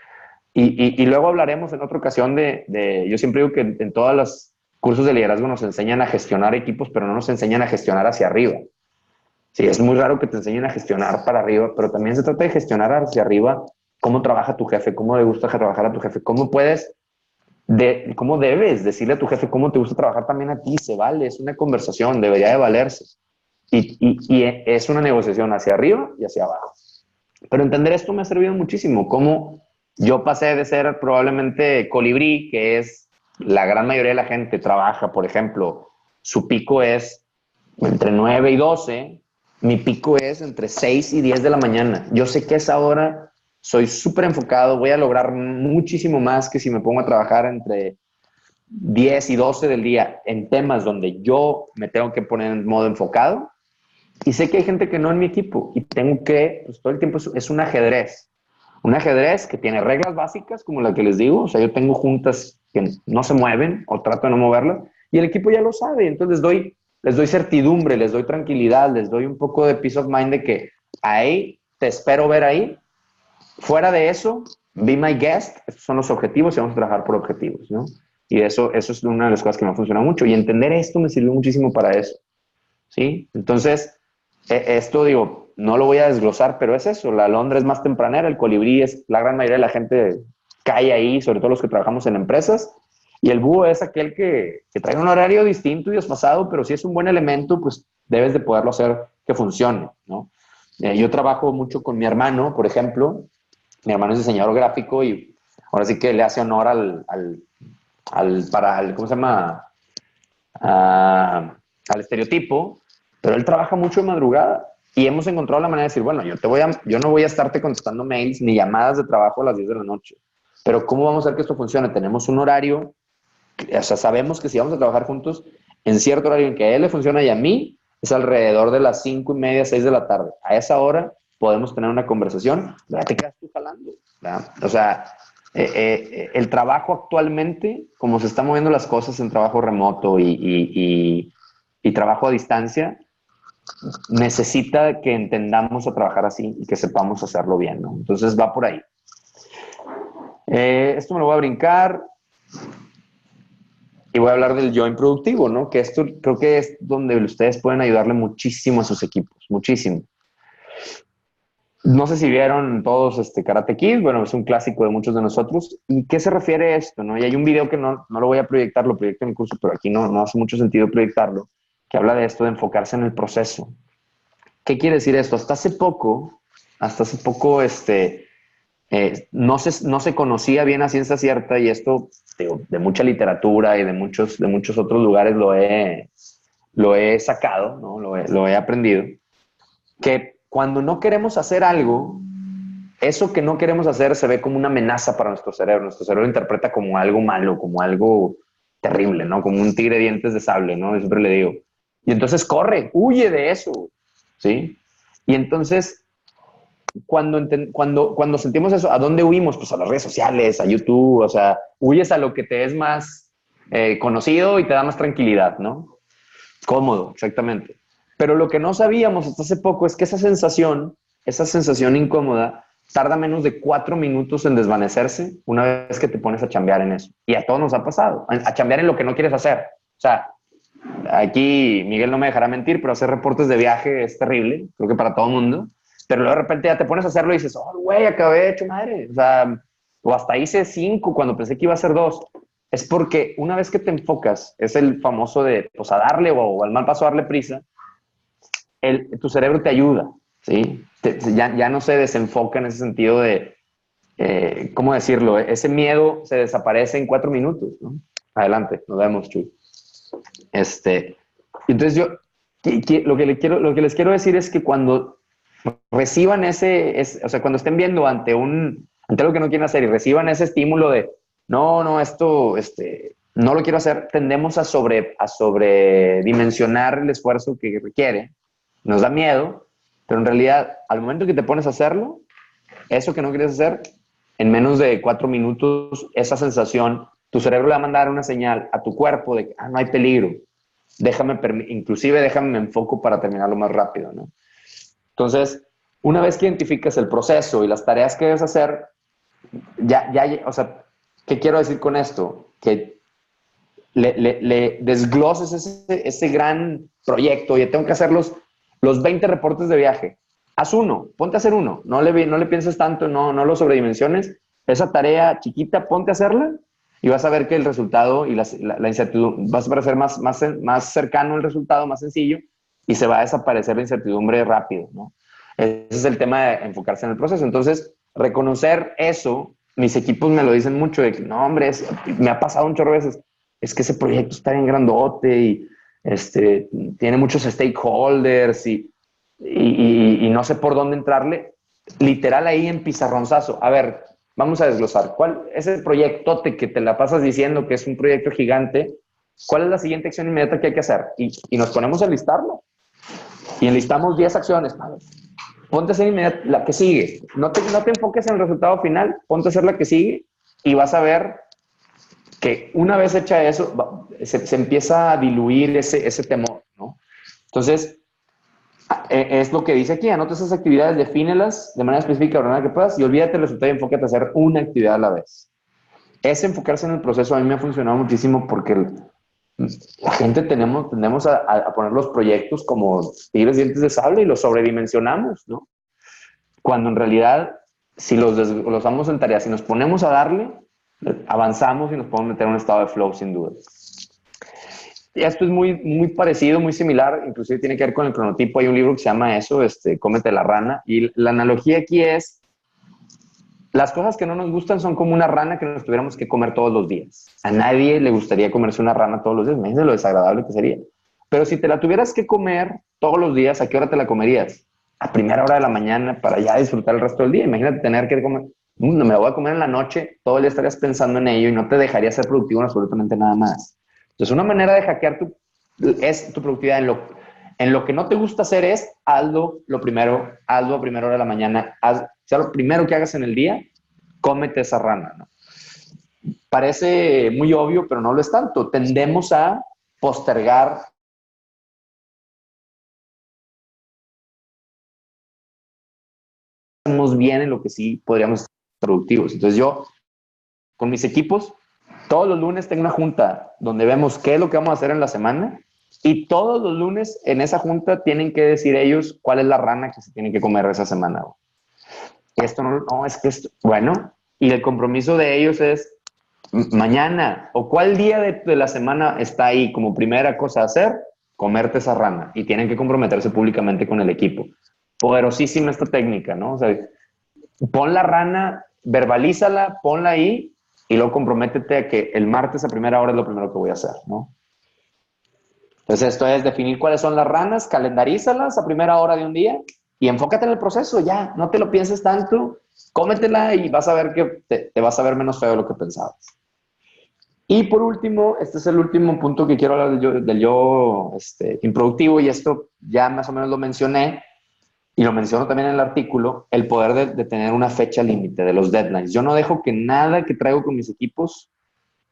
Y luego hablaremos en otra ocasión yo siempre digo que en todos los cursos de liderazgo nos enseñan a gestionar equipos, pero no nos enseñan a gestionar hacia arriba. Sí, es muy raro que te enseñen a gestionar para arriba, pero también se trata de gestionar hacia arriba cómo trabaja tu jefe, cómo le gusta trabajar a tu jefe, cómo debes decirle a tu jefe cómo te gusta trabajar también a ti. Se vale, es una conversación, debería de valerse. Y es una negociación hacia arriba y hacia abajo. Pero entender esto me ha servido muchísimo. Cómo yo pasé de ser probablemente colibrí, que es la gran mayoría de la gente trabaja, por ejemplo, su pico es entre 9 y 12, mi pico es entre 6 y 10 de la mañana. Yo sé que a esa hora soy súper enfocado, voy a lograr muchísimo más que si me pongo a trabajar entre 10 y 12 del día en temas donde yo me tengo que poner en modo enfocado. Y sé que hay gente que no en mi equipo y tengo que, pues todo el tiempo es un ajedrez. Un ajedrez que tiene reglas básicas, como la que les digo. O sea, yo tengo juntas que no se mueven o trato de no moverlas y el equipo ya lo sabe. Entonces les doy certidumbre, les doy tranquilidad, les doy un poco de peace of mind de que ahí te espero ver ahí. Fuera de eso, be my guest. Estos son los objetivos y vamos a trabajar por objetivos, ¿no? Y eso es una de las cosas que me ha funcionado mucho. Y entender esto me sirvió muchísimo para eso, ¿sí? Entonces, esto digo, no lo voy a desglosar, pero es eso. La alondra es más tempranera, el colibrí es, la gran mayoría de la gente cae ahí, sobre todo los que trabajamos en empresas. Y el búho es aquel que trae un horario distinto y desfasado, pero si es un buen elemento, pues debes de poderlo hacer que funcione, ¿no? Yo trabajo mucho con mi hermano, por ejemplo. Mi hermano es diseñador gráfico y ahora sí que le hace honor ¿cómo se llama? Al estereotipo, pero él trabaja mucho de madrugada y hemos encontrado la manera de decir, bueno, yo no voy a estarte contestando mails ni llamadas de trabajo a las 10 de la noche, pero ¿cómo vamos a hacer que esto funcione? Tenemos un horario, o sea, sabemos que si vamos a trabajar juntos, en cierto horario en que a él le funciona y a mí, es alrededor de las 5:30, 6 de la tarde. A esa hora podemos tener una conversación, ya te quedas tú jalando, ¿verdad? O sea, el trabajo actualmente, como se están moviendo las cosas en trabajo remoto y trabajo a distancia, necesita que entendamos a trabajar así y que sepamos hacerlo bien, ¿no? Entonces va por ahí. Esto me lo voy a brincar y voy a hablar del yo improductivo, ¿no? Que esto creo que es donde ustedes pueden ayudarle muchísimo a sus equipos, muchísimo. No sé si vieron todos Karate Kid, bueno, es un clásico de muchos de nosotros. ¿Y qué se refiere a esto, no? Y hay un video que no lo voy a proyectar, lo proyecto en el curso, pero aquí no hace mucho sentido proyectarlo, que habla de esto, de enfocarse en el proceso. ¿Qué quiere decir esto? Hasta hace poco, no se conocía bien a ciencia cierta y esto, digo, de mucha literatura y de muchos otros lugares lo he sacado, ¿no? Lo he aprendido, que cuando no queremos hacer algo, eso que no queremos hacer se ve como una amenaza para nuestro cerebro. Nuestro cerebro lo interpreta como algo malo, como algo terrible, ¿no? Como un tigre de dientes de sable, ¿no? Yo siempre le digo. Y entonces corre, huye de eso, ¿sí? Y entonces, cuando sentimos eso, ¿a dónde huimos? Pues a las redes sociales, a YouTube, o sea, huyes a lo que te es más conocido y te da más tranquilidad, ¿no? Cómodo, exactamente. Pero lo que no sabíamos hasta hace poco es que esa sensación incómoda, tarda menos de 4 minutos en desvanecerse una vez que te pones a chambear en eso. Y a todos nos ha pasado, a chambear en lo que no quieres hacer. O sea, aquí Miguel no me dejará mentir, pero hacer reportes de viaje es terrible, creo que para todo el mundo. Pero luego de repente ya te pones a hacerlo y dices, oh, güey, acabé hecho madre. O sea, o hasta hice 5 cuando pensé que iba a hacer 2. Es porque una vez que te enfocas, es el famoso de, pues a darle o al mal paso a darle prisa, tu cerebro te ayuda, ¿sí? Ya no se desenfoca en ese sentido de, ¿cómo decirlo? Ese miedo se desaparece en 4 minutos, ¿no? Adelante, nos vemos, Chuy. Entonces lo que les quiero decir es que cuando reciban o sea, cuando estén viendo ante algo que no quieren hacer y reciban ese estímulo de, no, esto, no lo quiero hacer, tendemos a sobredimensionar el esfuerzo que requiere. Nos da miedo, pero en realidad, al momento que te pones a hacerlo, eso que no quieres hacer, en menos de 4 minutos, esa sensación, tu cerebro le va a mandar una señal a tu cuerpo de que no hay peligro. Inclusive déjame me enfoco para terminarlo más rápido, ¿no? Entonces, una vez que identificas el proceso y las tareas que debes hacer, o sea, ¿qué quiero decir con esto? Que le desgloses ese gran proyecto y tengo que hacer los 20 reportes de viaje. Haz uno, ponte a hacer uno, no le pienses tanto, no lo sobredimensiones. Esa tarea chiquita, ponte a hacerla y vas a ver que el resultado y la incertidumbre, vas a parecer más cercano el resultado, más sencillo, y se va a desaparecer la incertidumbre rápido, ¿no? Ese es el tema de enfocarse en el proceso. Entonces, reconocer eso, mis equipos me lo dicen mucho, de que no, hombre, me ha pasado un chorro de veces, es que ese proyecto está bien grandote y tiene muchos stakeholders y no sé por dónde entrarle. Literal ahí en pizarronzazo. A ver, vamos a desglosar. ¿Cuál es el proyectote que te la pasas diciendo que es un proyecto gigante? ¿Cuál es la siguiente acción inmediata que hay que hacer? Y nos ponemos a listarlo. Y enlistamos 10 acciones. ponte a hacer la que sigue. No te enfoques en el resultado final, ponte a hacer la que sigue y vas a ver que una vez hecha eso, se empieza a diluir ese temor, ¿no? Entonces, es lo que dice aquí, anota esas actividades, defínelas de manera específica, de manera que puedas, y olvídate el resultado y enfócate a hacer una actividad a la vez. Ese enfocarse en el proceso a mí me ha funcionado muchísimo porque la gente tendemos a poner los proyectos como tigres dientes de sable y los sobredimensionamos, ¿no? Cuando en realidad, si los desglosamos en tareas, si nos ponemos a darle, avanzamos y nos podemos meter en un estado de flow sin duda. Y esto es muy parecido, muy similar, inclusive tiene que ver con el cronotipo. Hay un libro que se llama eso, Cómete la rana, y la analogía aquí es, las cosas que no nos gustan son como una rana que nos tuviéramos que comer todos los días. A nadie le gustaría comerse una rana todos los días, imagínate lo desagradable que sería. Pero si te la tuvieras que comer todos los días, ¿a qué hora te la comerías? A primera hora de la mañana para ya disfrutar el resto del día. Imagínate tener que comer, no me la voy a comer en la noche, todo el día estarías pensando en ello y no te dejaría ser productivo en absolutamente nada más. Entonces, una manera de hackear tu productividad en lo que no te gusta hacer es hazlo a primera hora de la mañana, sea lo primero que hagas en el día, cómete esa rana, ¿no? Parece muy obvio, pero no lo es tanto. Tendemos a postergar bien en lo que sí podríamos ser productivos. Entonces yo, con mis equipos, todos los lunes tengo una junta donde vemos qué es lo que vamos a hacer en la semana y todos los lunes en esa junta tienen que decir ellos cuál es la rana que se tienen que comer esa semana. Esto no es que esto, bueno, y el compromiso de ellos es mañana o cuál día de la semana está ahí como primera cosa a hacer, comerte esa rana y tienen que comprometerse públicamente con el equipo. Poderosísima esta técnica, ¿no? O sea, pon la rana, verbalízala, ponla ahí y luego comprométete a que el martes a primera hora es lo primero que voy a hacer, ¿no? Entonces esto es definir cuáles son las ranas, calendarízalas a primera hora de un día y enfócate en el proceso, ya, no te lo pienses tanto, cómetela y vas a ver que te vas a ver menos feo de lo que pensabas. Y por último, este es el último punto que quiero hablar del yo improductivo y esto ya más o menos lo mencioné y lo menciono también en el artículo, el poder de tener una fecha límite de los deadlines. Yo no dejo que nada que traigo con mis equipos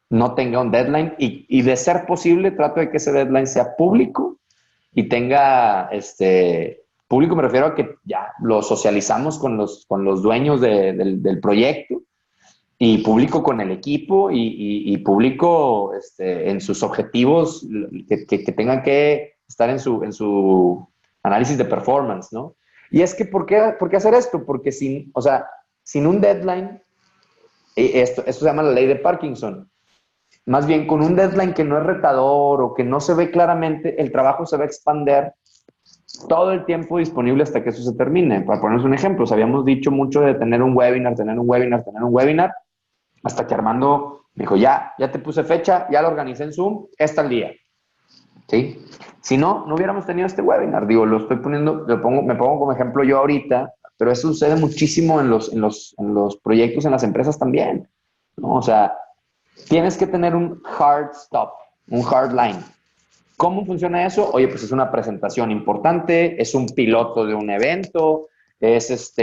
no tenga un deadline y de ser posible trato de que ese deadline sea público y tenga, público me refiero a que ya lo socializamos con los dueños del proyecto y público con el equipo y público en sus objetivos que tengan que estar en su análisis de performance, ¿no? Y es que, ¿por qué hacer esto? Porque sin un deadline, esto se llama la ley de Parkinson. Más bien, con un deadline que no es retador o que no se ve claramente, el trabajo se va a expander todo el tiempo disponible hasta que eso se termine. Para ponernos un ejemplo, habíamos dicho mucho de tener un webinar, hasta que Armando me dijo, ya te puse fecha, ya lo organicé en Zoom, está el día. ¿Sí? Si no hubiéramos tenido este webinar. Digo, me pongo como ejemplo yo ahorita, pero eso sucede muchísimo en los proyectos, en las empresas también, ¿no? O sea, tienes que tener un hard stop, un hard line. ¿Cómo funciona eso? Oye, pues es una presentación importante, es un piloto de un evento, es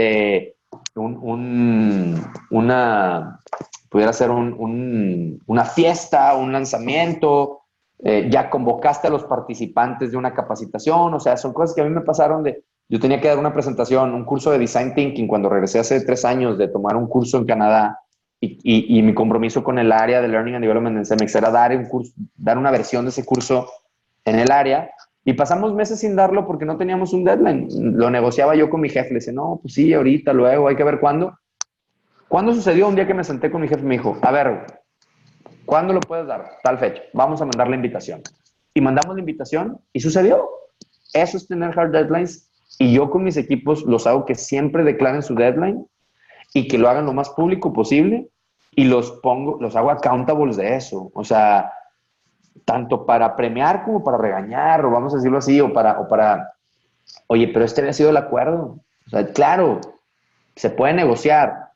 pudiera ser una fiesta, un lanzamiento, ya convocaste a los participantes de una capacitación, o sea, son cosas que a mí me pasaron yo tenía que dar una presentación, un curso de Design Thinking cuando regresé hace 3 años de tomar un curso en Canadá y mi compromiso con el área de Learning and Development en CEMEX era dar una versión de ese curso en el área y pasamos meses sin darlo porque no teníamos un deadline. Lo negociaba yo con mi jefe, le decía, no, pues sí, ahorita, luego, hay que ver cuándo. ¿Cuándo sucedió? Un día que me senté con mi jefe me dijo, a ver, ¿cuándo lo puedes dar? Tal fecha. Vamos a mandar la invitación. Y mandamos la invitación y sucedió. Eso es tener hard deadlines y yo con mis equipos los hago que siempre declaren su deadline y que lo hagan lo más público posible y los hago accountables de eso. O sea, tanto para premiar como para regañar, o vamos a decirlo así, o para oye, pero este había sido el acuerdo. O sea, claro, se puede negociar,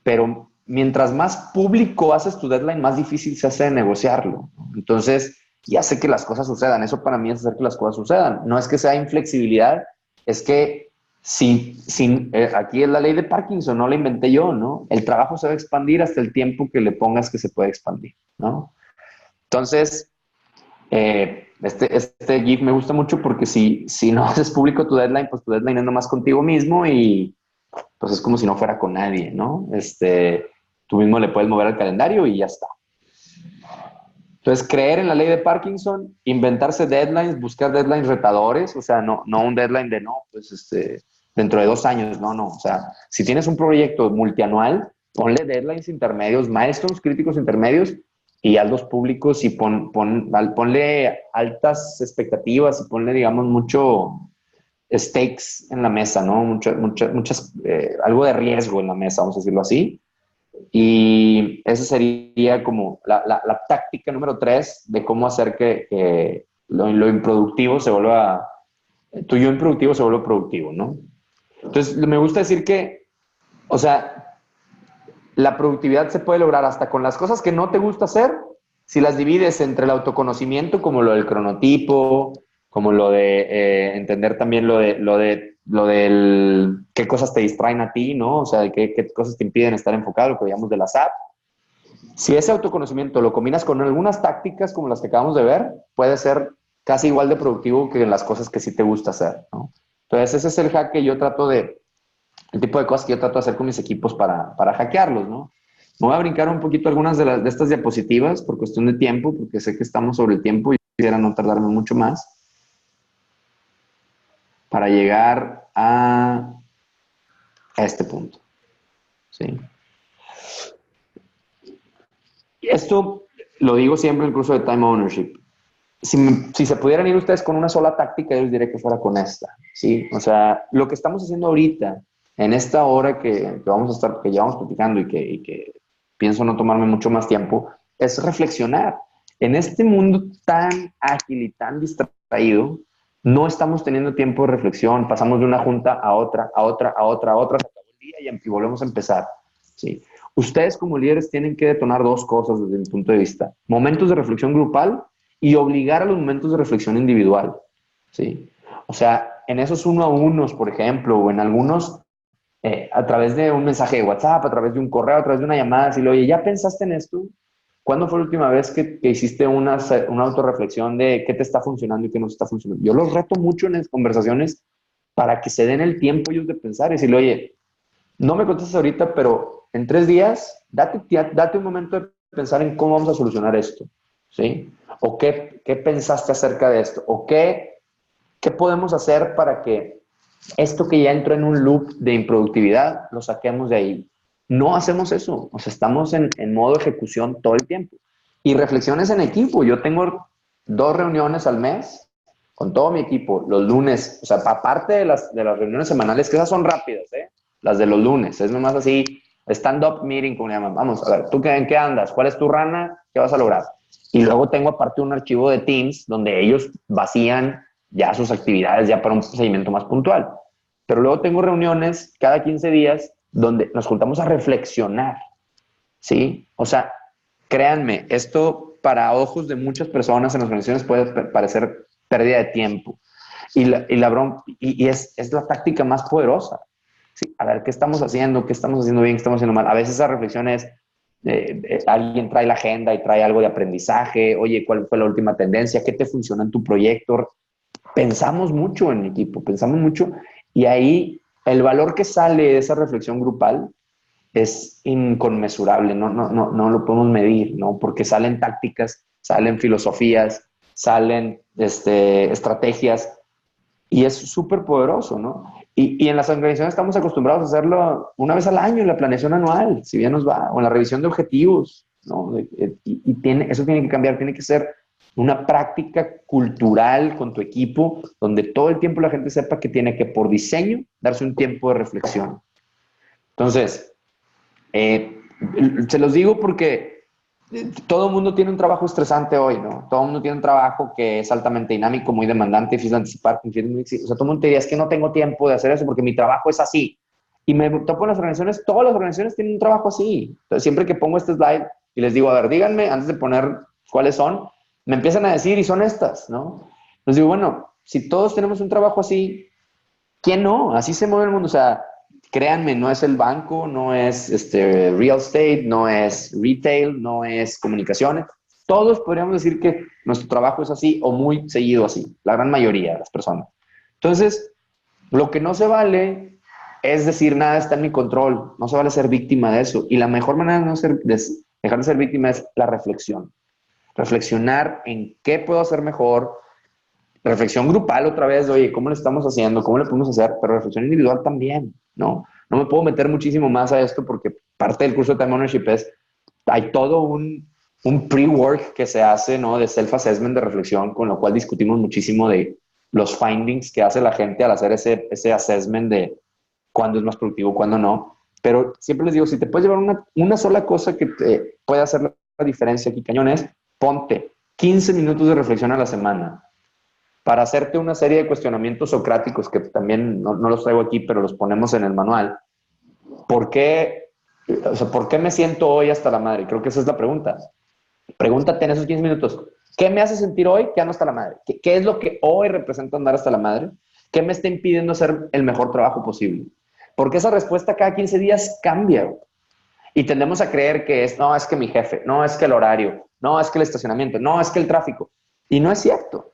pero mientras más público haces tu deadline, más difícil se hace de negociarlo. Entonces, y hace que las cosas sucedan. Eso para mí es hacer que las cosas sucedan. No es que sea inflexibilidad, es que Aquí es la ley de Parkinson, no la inventé yo, ¿no? El trabajo se va a expandir hasta el tiempo que le pongas que se puede expandir, ¿no? Entonces, este GIF me gusta mucho porque si no haces público tu deadline, pues tu deadline es nomás contigo mismo y pues es como si no fuera con nadie, ¿no? Tú mismo le puedes mover al calendario y ya está. Entonces, creer en la ley de Parkinson, inventarse deadlines, buscar deadlines retadores, o sea, no un deadline de no, pues dentro de 2 años, no. O sea, si tienes un proyecto multianual, ponle deadlines intermedios, milestones críticos intermedios y hazlos públicos y ponle altas expectativas y ponle, digamos, mucho stakes en la mesa, ¿no? Algo de riesgo en la mesa, vamos a decirlo así. Y esa sería como la táctica número 3 de cómo hacer que lo improductivo se vuelva, tu yo improductivo se vuelva productivo, ¿no? Entonces, me gusta decir que, o sea, la productividad se puede lograr hasta con las cosas que no te gusta hacer, si las divides entre el autoconocimiento, como lo del cronotipo, como lo de entender también lo del qué cosas te distraen a ti, ¿no? O sea, qué cosas te impiden estar enfocado, lo que llamamos de la SAP. Si ese autoconocimiento lo combinas con algunas tácticas como las que acabamos de ver, puede ser casi igual de productivo que en las cosas que sí te gusta hacer, ¿no? Entonces, ese es el hack que yo trato el tipo de cosas que yo trato de hacer con mis equipos para hackearlos, ¿no? Me voy a brincar un poquito algunas de estas diapositivas por cuestión de tiempo, porque sé que estamos sobre el tiempo y quisiera no tardarme mucho más para llegar a este punto, ¿sí? Esto lo digo siempre en el curso de Time Ownership. Si se pudieran ir ustedes con una sola táctica, yo les diría que fuera con esta, ¿sí? O sea, lo que estamos haciendo ahorita, en esta hora que vamos a estar, que llevamos platicando y que pienso no tomarme mucho más tiempo, es reflexionar. En este mundo tan ágil y tan distraído, no estamos teniendo tiempo de reflexión, pasamos de una junta a otra, a otra, a otra, a otra, se acabó el día y volvemos a empezar, ¿sí? Ustedes como líderes tienen que detonar 2 cosas desde mi punto de vista. Momentos de reflexión grupal y obligar a los momentos de reflexión individual, ¿sí? O sea, en esos 1 a 1, por ejemplo, o en algunos, a través de un mensaje de WhatsApp, a través de un correo, a través de una llamada, decirle, oye, ¿ya pensaste en esto? ¿Cuándo fue la última vez que hiciste una autorreflexión de qué te está funcionando y qué no te está funcionando? Yo los reto mucho en las conversaciones para que se den el tiempo ellos de pensar y decirle, oye, no me contestes ahorita, pero en 3 días, date un momento de pensar en cómo vamos a solucionar esto, ¿sí? ¿O qué pensaste acerca de esto? ¿O qué podemos hacer para que esto que ya entró en un loop de improductividad lo saquemos de ahí? No hacemos eso, o sea, estamos en modo ejecución todo el tiempo. Y reflexiones en equipo. Yo tengo 2 reuniones al mes con todo mi equipo, los lunes, o sea, aparte de las reuniones semanales, que esas son rápidas, ¿eh? Las de los lunes, es nomás así, stand-up meeting, como le llaman. Vamos, a ver, ¿tú en qué andas? ¿Cuál es tu rana? ¿Qué vas a lograr? Y luego tengo aparte un archivo de Teams donde ellos vacían ya sus actividades ya para un seguimiento más puntual. Pero luego tengo reuniones cada 15 días donde nos juntamos a reflexionar, ¿sí? O sea, créanme, esto para ojos de muchas personas en las organizaciones puede parecer pérdida de tiempo. Y es la táctica más poderosa. Sí, a ver, ¿qué estamos haciendo? ¿Qué estamos haciendo bien? ¿Qué estamos haciendo mal? A veces esa reflexión es, alguien trae la agenda y trae algo de aprendizaje. Oye, ¿cuál fue la última tendencia? ¿Qué te funciona en tu proyecto? Pensamos mucho en equipo, pensamos mucho y ahí el valor que sale de esa reflexión grupal es inconmensurable, no lo podemos medir, ¿no? Porque salen tácticas, salen filosofías, salen estrategias y es súper poderoso, ¿no? Y en las organizaciones estamos acostumbrados a hacerlo una vez al año, en la planeación anual, si bien nos va, o en la revisión de objetivos, ¿no? Eso tiene que cambiar, tiene que ser una práctica cultural con tu equipo, donde todo el tiempo la gente sepa que tiene que, por diseño, darse un tiempo de reflexión. Entonces, se los digo porque todo el mundo tiene un trabajo estresante hoy, ¿no? Todo el mundo tiene un trabajo que es altamente dinámico, muy demandante, difícil de anticipar, o sea, todo el mundo te diría, es que no tengo tiempo de hacer eso porque mi trabajo es así. Y me topo en las organizaciones, todas las organizaciones tienen un trabajo así. Entonces, siempre que pongo este slide y les digo, a ver, díganme, antes de poner cuáles son, me empiezan a decir y son estas, ¿no? Les digo, bueno, si todos tenemos un trabajo así, ¿Quién no? Así se mueve el mundo. O sea, créanme, no es el banco, no es real estate, no es retail, no es comunicaciones. Todos podríamos decir que nuestro trabajo es así o muy seguido así, la gran mayoría de las personas. Entonces, lo que no se vale es decir nada está en mi control, no se vale ser víctima de eso. Y la mejor manera de, dejar de ser víctima es la reflexión. Reflexionar en qué puedo hacer mejor, reflexión grupal otra vez, oye, ¿cómo lo estamos haciendo? ¿Cómo le podemos hacer? Pero reflexión individual también, ¿no? No me puedo meter muchísimo más a esto porque parte del curso de Time Ownership es, hay todo un pre-work que se hace, ¿no? De self-assessment, de reflexión, con lo cual discutimos muchísimo de los findings que hace la gente al hacer ese assessment de cuándo es más productivo, cuándo no. Pero siempre les digo, si te puedes llevar una sola cosa que te puede hacer la diferencia aquí, cañón, es ponte 15 minutos de reflexión a la semana para hacerte una serie de cuestionamientos socráticos que también no los traigo aquí, pero los ponemos en el manual. ¿Por qué, ¿por qué me siento hoy hasta la madre? Creo que esa es la pregunta. Pregúntate en esos 15 minutos, ¿qué me hace sentir hoy que ando hasta la madre? ¿Qué es lo que hoy representa andar hasta la madre? ¿Qué me está impidiendo hacer el mejor trabajo posible? Porque esa respuesta cada 15 días cambia. Y tendemos a creer que no, es que mi jefe, no, es que el horario, no, es que el estacionamiento, no, es que el tráfico. Y no es cierto.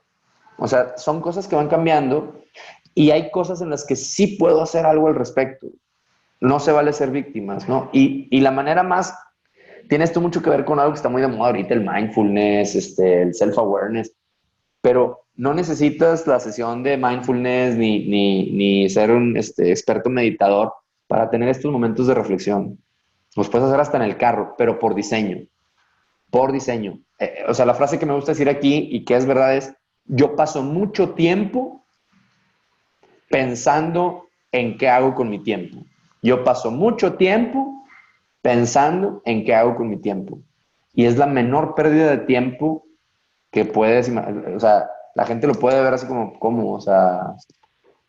O sea, son cosas que van cambiando y hay cosas en las que sí puedo hacer algo al respecto. No se vale ser víctimas, ¿no? Y la manera más, tiene esto mucho que ver con algo que está muy de moda ahorita, el mindfulness, el self-awareness, pero no necesitas la sesión de mindfulness ni ser un experto meditador para tener estos momentos de reflexión. Los puedes hacer hasta en el carro, pero por diseño. Por diseño. O sea, la frase que me gusta decir aquí y que es verdad es, yo paso mucho tiempo pensando en qué hago con mi tiempo. Yo paso mucho tiempo pensando en qué hago con mi tiempo. Y es la menor pérdida de tiempo que puedes, o sea, la gente lo puede ver así como, ¿cómo? O sea,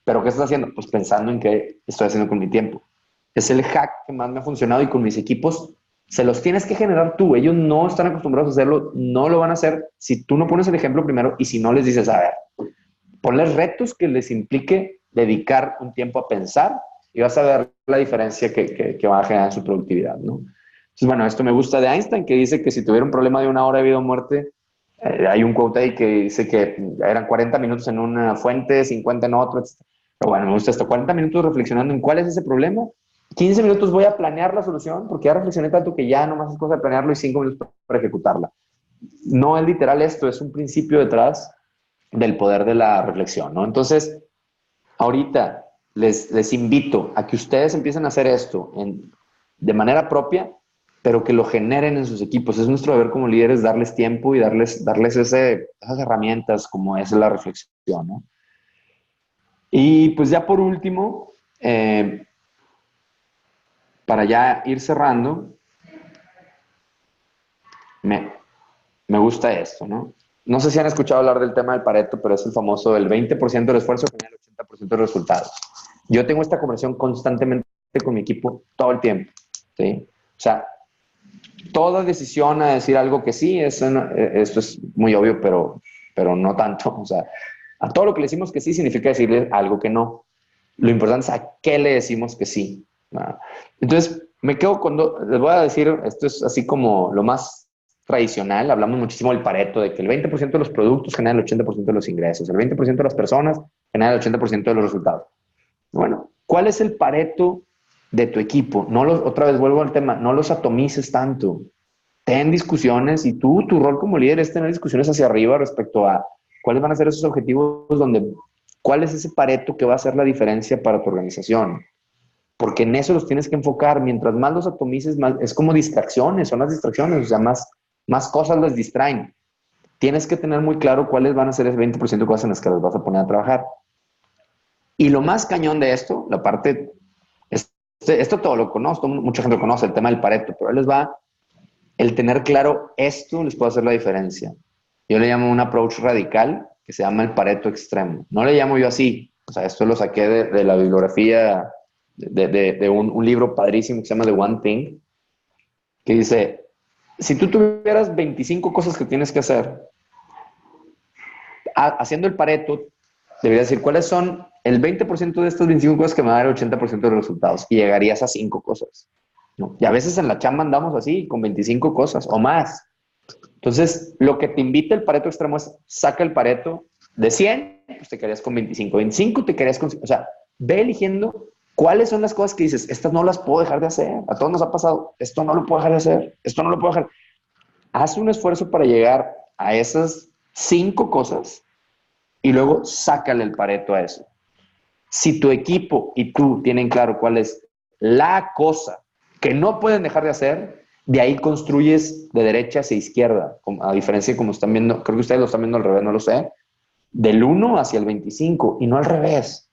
¿pero qué estás haciendo? Pues pensando en qué estoy haciendo con mi tiempo. Es el hack que más me ha funcionado y con mis equipos se los tienes que generar tú. Ellos no están acostumbrados a hacerlo, no lo van a hacer si tú no pones el ejemplo primero y si no les dices, a ver, ponles retos que les implique dedicar un tiempo a pensar y vas a ver la diferencia que va a generar en su productividad, ¿no? Entonces, bueno, esto me gusta de Einstein, que dice que si tuviera un problema de una hora de vida o muerte, hay un quote ahí que dice que eran 40 minutos en una fuente, 50 en otra, etc. Pero bueno, me gusta esto, 40 minutos reflexionando en cuál es ese problema, 15 minutos voy a planear la solución, porque ya reflexioné tanto que ya nomás es cosa de planearlo y 5 minutos para ejecutarla. No es literal esto, es un principio detrás del poder de la reflexión, ¿no? Entonces, ahorita les invito a que ustedes empiecen a hacer esto de manera propia, pero que lo generen en sus equipos. Es nuestro deber como líderes darles tiempo y darles esas herramientas como es la reflexión, ¿no? Y pues ya por último, para ya ir cerrando, me gusta esto, ¿no? No sé si han escuchado hablar del tema del Pareto, pero es el famoso, el 20% del esfuerzo genera el 80% de resultados. Yo tengo esta conversación constantemente con mi equipo todo el tiempo, ¿sí? O sea, toda decisión a decir algo que sí, esto es muy obvio, pero no tanto. O sea, a todo lo que le decimos que sí significa decirle algo que no. Lo importante es a qué le decimos que sí, ¿no? Entonces, me quedo les voy a decir, esto es así como lo más tradicional, hablamos muchísimo del Pareto, de que el 20% de los productos generan el 80% de los ingresos, el 20% de las personas generan el 80% de los resultados. Bueno, ¿cuál es el Pareto de tu equipo? Otra vez vuelvo al tema, no los atomices tanto. Ten discusiones y tu rol como líder es tener discusiones hacia arriba respecto a cuáles van a ser esos objetivos cuál es ese Pareto que va a hacer la diferencia para tu organización. Porque en eso los tienes que enfocar. Mientras más los atomices, más, es como distracciones, son las distracciones, o sea, más cosas les distraen. Tienes que tener muy claro cuáles van a ser ese 20% de cosas en las que las vas a poner a trabajar. Y lo más cañón de esto, la parte, esto todo lo conozco, mucha gente lo conoce, el tema del Pareto, pero ahí les va, el tener claro esto les puede hacer la diferencia. Yo le llamo un approach radical que se llama el Pareto extremo. No le llamo yo así, o sea, esto lo saqué de la bibliografía de un libro padrísimo que se llama The One Thing, que dice, si tú tuvieras 25 cosas que tienes que hacer, haciendo el Pareto, deberías decir cuáles son el 20% de estas 25 cosas que me va a dar el 80% de los resultados y llegarías a 5 cosas, ¿no? Y a veces en la chamba andamos así, con 25 cosas o más. Entonces, lo que te invita el Pareto extremo es saca el Pareto de 100, pues te quedarías con 25. 25 te quedarías con... O sea, ve eligiendo cuáles son las cosas que dices, estas no las puedo dejar de hacer. A todos nos ha pasado, esto no lo puedo dejar de hacer, esto no lo puedo dejar. Haz un esfuerzo para llegar a esas 5 cosas y luego sácale el Pareto a eso. Si tu equipo y tú tienen claro cuál es la cosa que no pueden dejar de hacer, de ahí construyes de derecha hacia izquierda, a diferencia de como están viendo, creo que ustedes lo están viendo al revés, no lo sé, del 1 hacia el 25 y no al revés.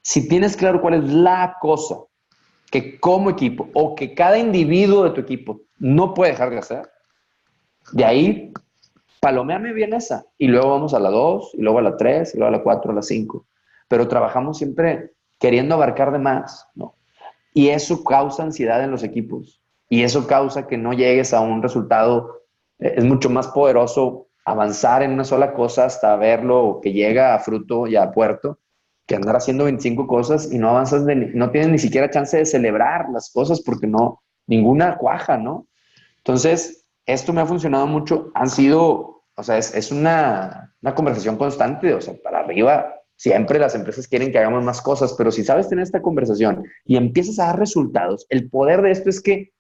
Si tienes claro cuál es la cosa que como equipo o que cada individuo de tu equipo no puede dejar de hacer, de ahí paloméame bien esa y luego vamos a la 2 y luego a la 3 y luego a la 4, a la 5. Pero trabajamos siempre queriendo abarcar de más, ¿no? Y eso causa ansiedad en los equipos y eso causa que no llegues a un resultado. Es mucho más poderoso avanzar en una sola cosa hasta verlo que llega a fruto y a puerto que andar haciendo 25 cosas y no avanzas, no tienes ni siquiera chance de celebrar las cosas porque no, ninguna cuaja, ¿no? Entonces, esto me ha funcionado mucho. Han sido, o sea, es una conversación constante, o sea, para arriba. Siempre las empresas quieren que hagamos más cosas, pero si sabes tener esta conversación y empiezas a dar resultados, el poder de esto es que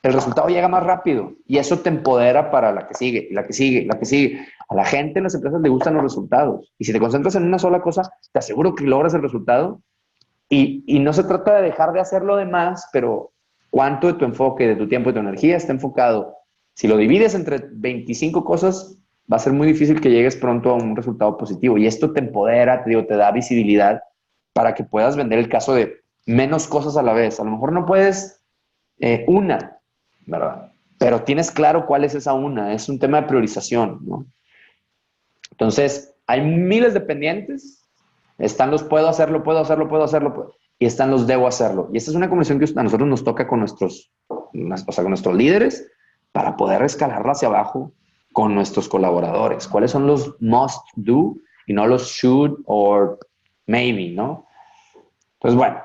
el resultado llega más rápido y eso te empodera para la que sigue, la que sigue, la que sigue. A la gente en las empresas le gustan los resultados y si te concentras en una sola cosa, te aseguro que logras el resultado y no se trata de dejar de hacer lo demás, pero cuánto de tu enfoque, de tu tiempo y de tu energía está enfocado. Si lo divides entre 25 cosas, va a ser muy difícil que llegues pronto a un resultado positivo. Y esto te empodera, te digo, te da visibilidad para que puedas vender el caso de menos cosas a la vez. A lo mejor no puedes una, ¿verdad? Pero tienes claro cuál es esa una. Es un tema de priorización, ¿no? Entonces, hay miles de pendientes. Están los puedo hacerlo, puedo hacerlo, puedo hacerlo, y están los debo hacerlo. Y esta es una conversación que a nosotros nos toca con nuestros, o sea, con nuestros líderes para poder escalarla hacia abajo con nuestros colaboradores. ¿Cuáles son los must do y no los should or maybe, ¿no? Entonces, bueno,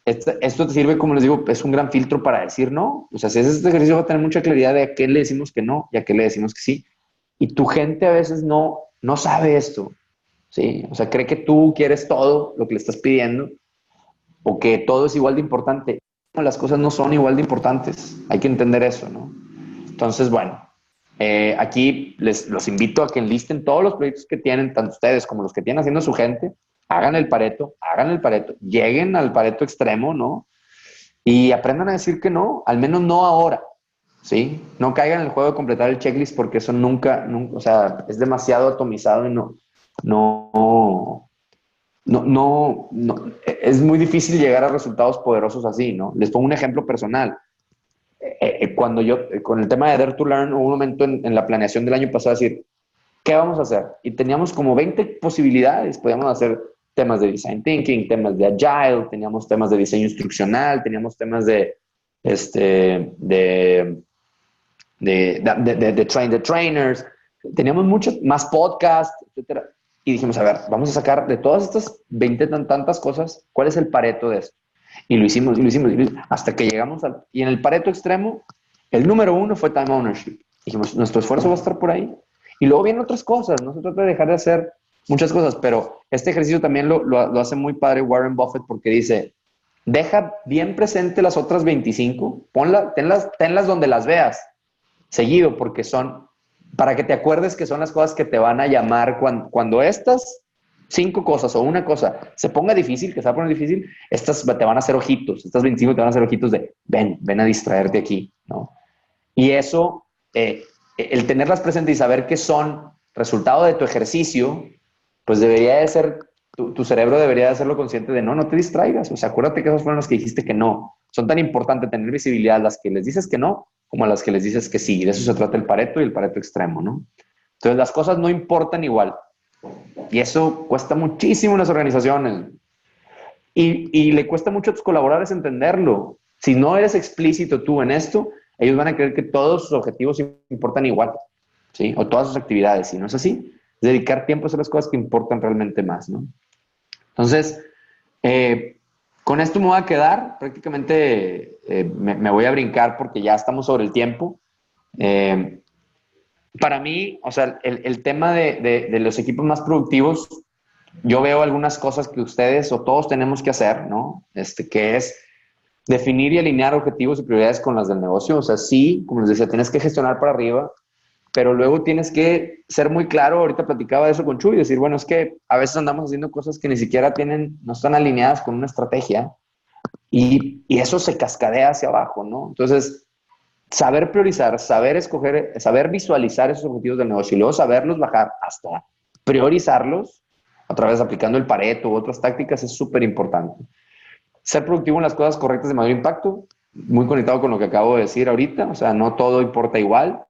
esto te sirve, como les digo, es un gran filtro para decir no. O sea, si haces este ejercicio va a tener mucha claridad de a qué le decimos que no y a qué le decimos que sí. Y tu gente a veces no sabe esto. Sí, o sea, cree que tú quieres todo lo que le estás pidiendo o que todo es igual de importante. Las cosas no son igual de importantes. Hay que entender eso, ¿no? Entonces, bueno, aquí los invito a que enlisten todos los proyectos que tienen, tanto ustedes como los que tienen haciendo su gente, hagan el Pareto, lleguen al Pareto extremo, ¿no? Y aprendan a decir que no, al menos no ahora, ¿sí? No caigan en el juego de completar el checklist porque eso nunca, o sea, es demasiado atomizado y no, es muy difícil llegar a resultados poderosos así, ¿no? Les pongo un ejemplo personal. Cuando con el tema de Dare to Learn, hubo un momento en la planeación del año pasado decir, ¿qué vamos a hacer? Y teníamos como 20 posibilidades. Podíamos hacer temas de Design Thinking, temas de Agile, teníamos temas de diseño instruccional, teníamos temas de train the trainers, teníamos muchos más podcasts, etcétera. Y dijimos, a ver, vamos a sacar de todas estas 20 tantas cosas, ¿cuál es el Pareto de esto? Y lo hicimos, hasta que llegamos y en el Pareto extremo, el número 1 fue time ownership. Dijimos, nuestro esfuerzo va a estar por ahí. Y luego vienen otras cosas, no se trata de dejar de hacer muchas cosas, pero este ejercicio también lo hace muy padre Warren Buffett porque dice, deja bien presente las otras 25, tenlas donde las veas, seguido, porque son, para que te acuerdes que son las cosas que te van a llamar cuando estas 5 cosas o una cosa se ponga difícil, que se va a poner difícil, estas te van a hacer ojitos, estas 25 te van a hacer ojitos de ven a distraerte aquí, ¿no? Y eso, el tenerlas presentes y saber que son resultado de tu ejercicio, pues debería de ser, tu cerebro debería de hacerlo consciente de no te distraigas, o sea, acuérdate que esas fueron las que dijiste que no, son tan importantes tener visibilidad las que les dices que no, como a las que les dices que sí, de eso se trata el Pareto y el Pareto extremo, ¿no? Entonces las cosas no importan igual, y eso cuesta muchísimo en las organizaciones. Y le cuesta mucho a tus colaboradores entenderlo. Si no eres explícito tú en esto, ellos van a creer que todos sus objetivos importan igual, ¿sí? O todas sus actividades. Si no es así, dedicar tiempo a hacer las cosas que importan realmente más, ¿no? Entonces, con esto me voy a quedar. Prácticamente me voy a brincar porque ya estamos sobre el tiempo. Para mí, o sea, el tema de los equipos más productivos, yo veo algunas cosas que ustedes o todos tenemos que hacer, ¿no? Que es definir y alinear objetivos y prioridades con las del negocio. O sea, sí, como les decía, tienes que gestionar para arriba, pero luego tienes que ser muy claro. Ahorita platicaba de eso con Chuy y decir, bueno, es que a veces andamos haciendo cosas que ni siquiera no están alineadas con una estrategia y eso se cascadea hacia abajo, ¿no? Entonces, saber priorizar, saber escoger, saber visualizar esos objetivos del negocio y luego saberlos bajar hasta priorizarlos a través de aplicando el Pareto u otras tácticas es súper importante. Ser productivo en las cosas correctas de mayor impacto, muy conectado con lo que acabo de decir ahorita, o sea, no todo importa igual.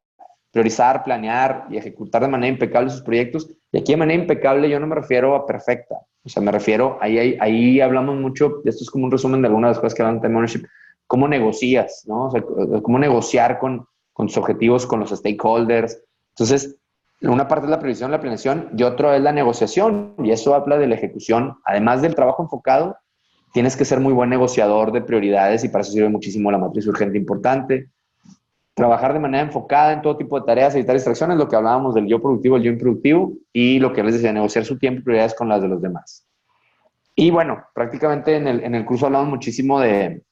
Priorizar, planear y ejecutar de manera impecable sus proyectos. Y aquí de manera impecable yo no me refiero a perfecta, o sea, me refiero, ahí hablamos mucho, esto es como un resumen de algunas de las cosas que hablan de time ownership, cómo negocias, ¿no? O sea, cómo negociar con tus objetivos, con los stakeholders. Entonces, una parte es la previsión, la planeación y otro es la negociación, y eso habla de la ejecución. Además del trabajo enfocado, tienes que ser muy buen negociador de prioridades y para eso sirve muchísimo la matriz urgente importante. Trabajar de manera enfocada en todo tipo de tareas, evitar distracciones, lo que hablábamos del yo productivo, el yo improductivo, y lo que les decía, negociar su tiempo y prioridades con las de los demás. Y bueno, prácticamente en el curso hablamos muchísimo de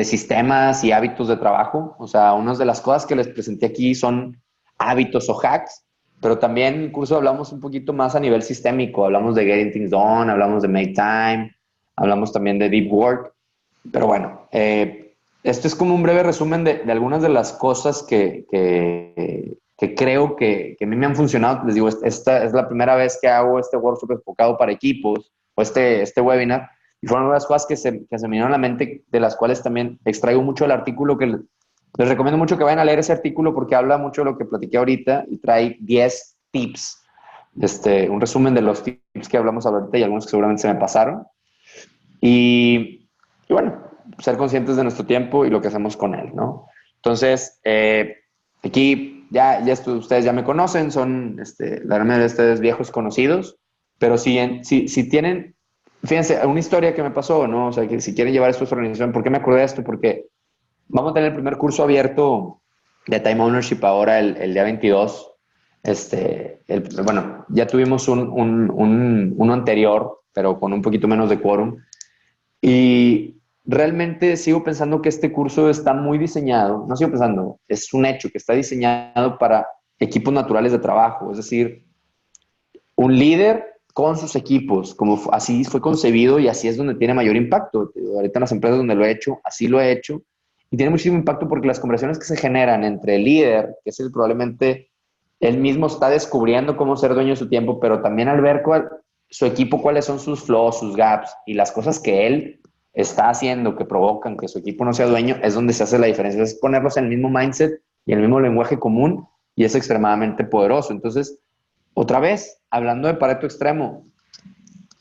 sistemas y hábitos de trabajo. O sea, unas de las cosas que les presenté aquí son hábitos o hacks, pero también en el curso hablamos un poquito más a nivel sistémico. Hablamos de Getting Things Done, hablamos de Make Time, hablamos también de Deep Work. Pero bueno, esto es como un breve resumen de algunas de las cosas que creo que a mí me han funcionado. Les digo, esta es la primera vez que hago este workshop enfocado para equipos o este webinar. Y fueron unas cosas que se me vinieron a la mente, de las cuales también extraigo mucho el artículo que les recomiendo mucho que vayan a leer ese artículo porque habla mucho de lo que platiqué ahorita y trae 10 tips, un resumen de los tips que hablamos ahorita y algunos que seguramente se me pasaron. Y bueno, ser conscientes de nuestro tiempo y lo que hacemos con él, ¿no? Entonces, aquí ustedes ya me conocen, son la gran mayoría de ustedes viejos conocidos, pero si tienen, fíjense, una historia que me pasó, ¿no? O sea, que si quieren llevar esto a su organización, ¿por qué me acordé de esto? Porque vamos a tener el primer curso abierto de Time Ownership ahora el día 22. Bueno, ya tuvimos uno anterior, pero con un poquito menos de quórum. Y realmente sigo pensando que este curso está muy diseñado, no sigo pensando, es un hecho que está diseñado para equipos naturales de trabajo, es decir, un líder con sus equipos, como así fue concebido y así es donde tiene mayor impacto. Ahorita en las empresas donde lo he hecho, así lo he hecho, y tiene muchísimo impacto porque las conversaciones que se generan entre el líder, que es probablemente él mismo está descubriendo cómo ser dueño de su tiempo, pero también al ver su equipo, cuáles son sus flaws, sus gaps y las cosas que él está haciendo que provocan que su equipo no sea dueño, es donde se hace la diferencia. Es ponerlos en el mismo mindset y en el mismo lenguaje común y es extremadamente poderoso. Entonces, otra vez, hablando de Pareto extremo,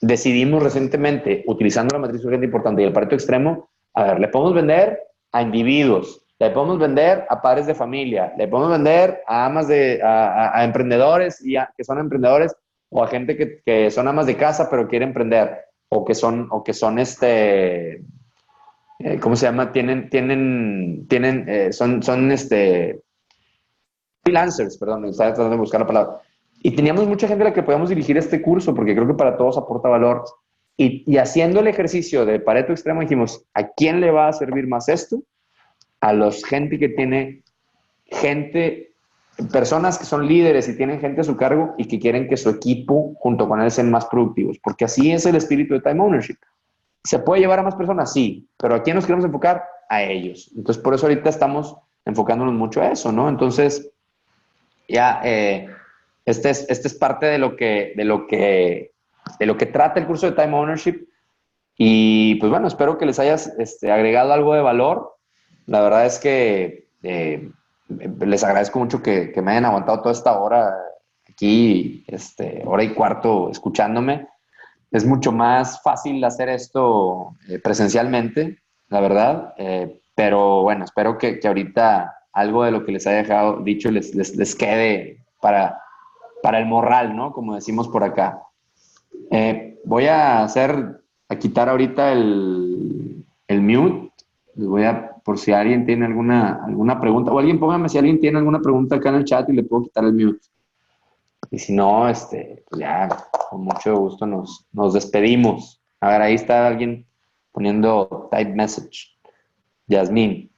decidimos recientemente, utilizando la matriz urgente importante y el Pareto extremo, a ver, le podemos vender a individuos, le podemos vender a padres de familia, le podemos vender a amas a emprendedores que son emprendedores o a gente que son amas de casa pero quiere emprender o que son ¿cómo se llama? Son freelancers, perdón, estaba tratando de buscar la palabra. Y teníamos mucha gente a la que podíamos dirigir este curso porque creo que para todos aporta valor. Y haciendo el ejercicio de Pareto extremo dijimos, ¿a quién le va a servir más esto? A los gente que tiene personas que son líderes y tienen gente a su cargo y que quieren que su equipo junto con él sean más productivos, porque así es el espíritu de Time Ownership. ¿Se puede llevar a más personas? Sí, pero ¿a quién nos queremos enfocar? A ellos. Entonces, por eso ahorita estamos enfocándonos mucho a eso, ¿no? Entonces, ya, este es parte de lo que trata el curso de Time Ownership. Y pues bueno, espero que les hayas agregado algo de valor. La verdad es que les agradezco mucho que me hayan aguantado toda esta hora aquí, hora y cuarto escuchándome. Es mucho más fácil hacer esto presencialmente, la verdad. Pero bueno, espero que ahorita algo de lo que les haya dejado dicho les quede para el morral, ¿no? Como decimos por acá. voy a quitar ahorita el mute. Les voy a, por si alguien tiene alguna pregunta, o alguien póngame si alguien tiene alguna pregunta acá en el chat y le puedo quitar el mute. Y si no, pues ya, con mucho gusto nos despedimos. A ver, ahí está alguien poniendo type message. Yasmín.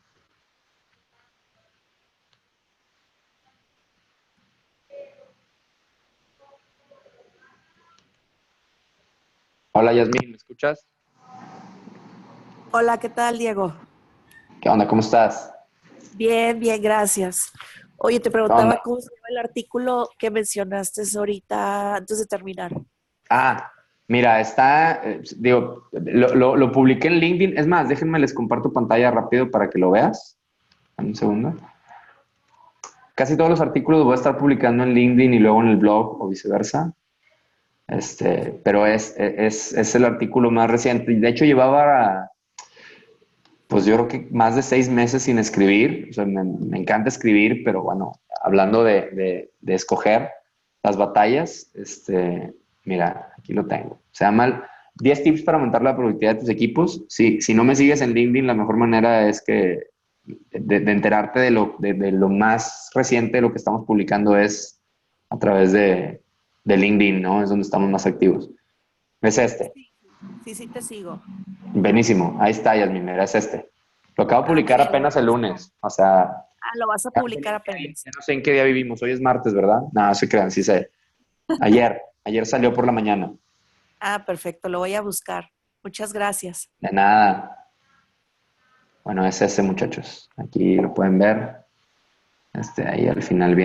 Hola, Yasmín, ¿me escuchas? Hola, ¿qué tal, Diego? ¿Qué onda? ¿Cómo estás? Bien, bien, gracias. Oye, te ¿Qué onda? preguntaba cómo se llama el artículo que mencionaste ahorita antes de terminar. Mira, digo, lo publiqué en LinkedIn. Es más, déjenme les comparto pantalla rápido para que lo veas. Un segundo. Casi todos los artículos los voy a estar publicando en LinkedIn y luego en el blog o viceversa. Pero es el artículo más reciente. Y de hecho pues yo creo que más de 6 meses sin escribir. O sea, me encanta escribir, pero bueno, hablando de escoger las batallas, mira, aquí lo tengo. Se llama 10 tips para aumentar la productividad de tus equipos. Si no me sigues en LinkedIn, la mejor manera es que de enterarte de lo más reciente de lo que estamos publicando es a través de LinkedIn, ¿no? Es donde estamos más activos. Es este. Sí, te sigo. Buenísimo. Ahí está, Yasmin, mira, es este. Lo acabo de Ah, ok, publicar lo voy apenas a el buscar. lunes. O sea, Lo vas a publicar apenas. ya no sé en qué día vivimos. Hoy es martes, ¿verdad? No se crean, sí sé. Ayer salió por la mañana. Perfecto, lo voy a buscar. Muchas gracias. De nada. Bueno, es ese, muchachos. Aquí lo pueden ver. Ahí al final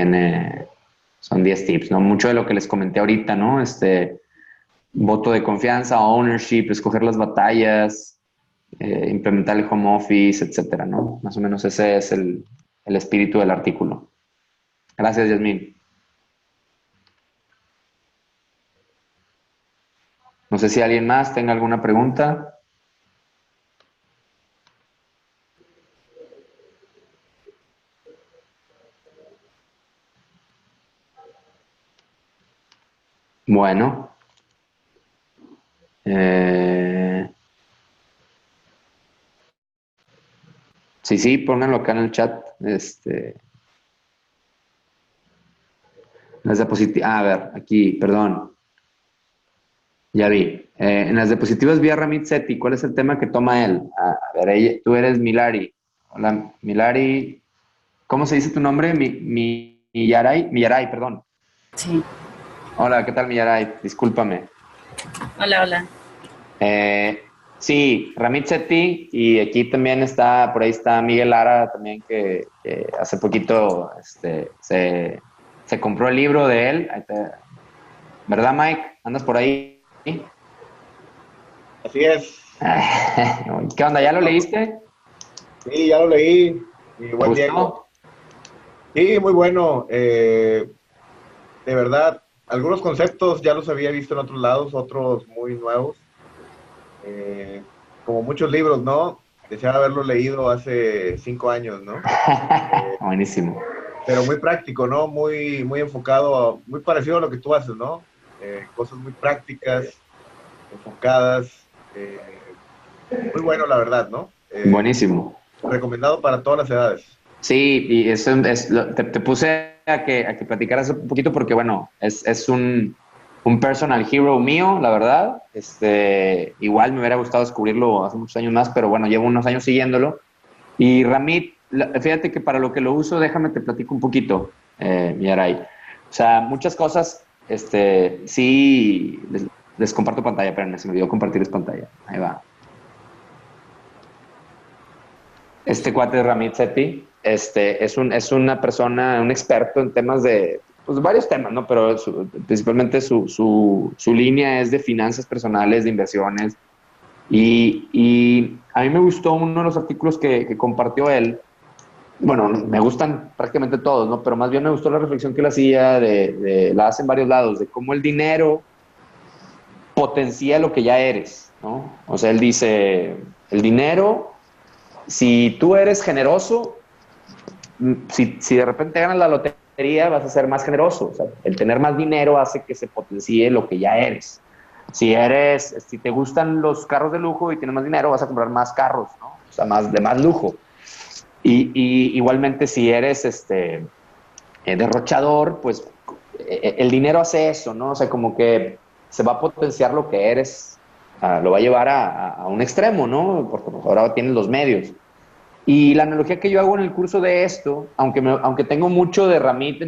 son 10 tips, ¿no? Mucho de lo que les comenté ahorita, ¿no? Voto de confianza, ownership, escoger las batallas, implementar el home office, etcétera, ¿no? Más o menos ese es el espíritu del artículo. Gracias, Yasmín. No sé si alguien más tenga alguna pregunta. Bueno. Sí, pónganlo acá en el chat. Las diapositivas. A ver, aquí, perdón. Ya vi. En las diapositivas vi a Ramit Sethi. ¿Cuál es el tema que toma él? A ver, tú eres Milari. Hola, Milari. ¿Cómo se dice tu nombre? Millaray. Millaray, perdón. Sí. Hola, ¿qué tal, Millaray? Discúlpame. Hola, hola. Sí, Ramit Sethi. Y aquí también por ahí está Miguel Lara también, que hace poquito se compró el libro de él. ¿Verdad, Mike? ¿Andas por ahí? Así es. ¿Qué onda? ¿Ya lo leíste? Sí, ya lo leí. Mi ¿Te buen gustó? Diego. Sí, muy bueno. De verdad, algunos conceptos ya los había visto en otros lados, otros muy nuevos. Como muchos libros, ¿no? Desea haberlo leído hace 5 años, ¿no? Buenísimo. Pero muy práctico, ¿no? Muy, muy enfocado, muy parecido a lo que tú haces, ¿no? Cosas muy prácticas, enfocadas. Muy bueno, la verdad, ¿no? Buenísimo. Recomendado para todas las edades. Sí, y te puse a que platicaras un poquito porque, bueno, es un personal hero mío, la verdad. Igual me hubiera gustado descubrirlo hace muchos años más, pero bueno, llevo unos años siguiéndolo. Y Ramit, fíjate que para lo que lo uso, déjame te platico un poquito, Miaray. O sea, muchas cosas, sí, les comparto pantalla, espérenme, se me olvidó compartirles pantalla. Ahí va. Este cuate de Ramit Sethi, es una persona, un experto en temas pues varios temas, ¿no? Pero principalmente su línea es de finanzas personales, de inversiones. Y a mí me gustó uno de los artículos que compartió él. Bueno, me gustan prácticamente todos, ¿no? Pero más bien me gustó la reflexión que él hacía, la hace en varios lados, de cómo el dinero potencia lo que ya eres, ¿no? O sea, él dice, el dinero, si tú eres generoso, si de repente ganas la lotería, vas a ser más generoso. O sea, el tener más dinero hace que se potencie lo que ya eres. Si te gustan los carros de lujo y tienes más dinero, vas a comprar más carros, ¿no? O sea, de más lujo. Y igualmente si eres derrochador, pues el dinero hace eso, ¿no? O sea, como que se va a potenciar lo que eres, lo va a llevar a un extremo, ¿no? Porque pues, ahora tienes los medios. Y la analogía que yo hago en el curso de esto, aunque tengo mucho de Ramit,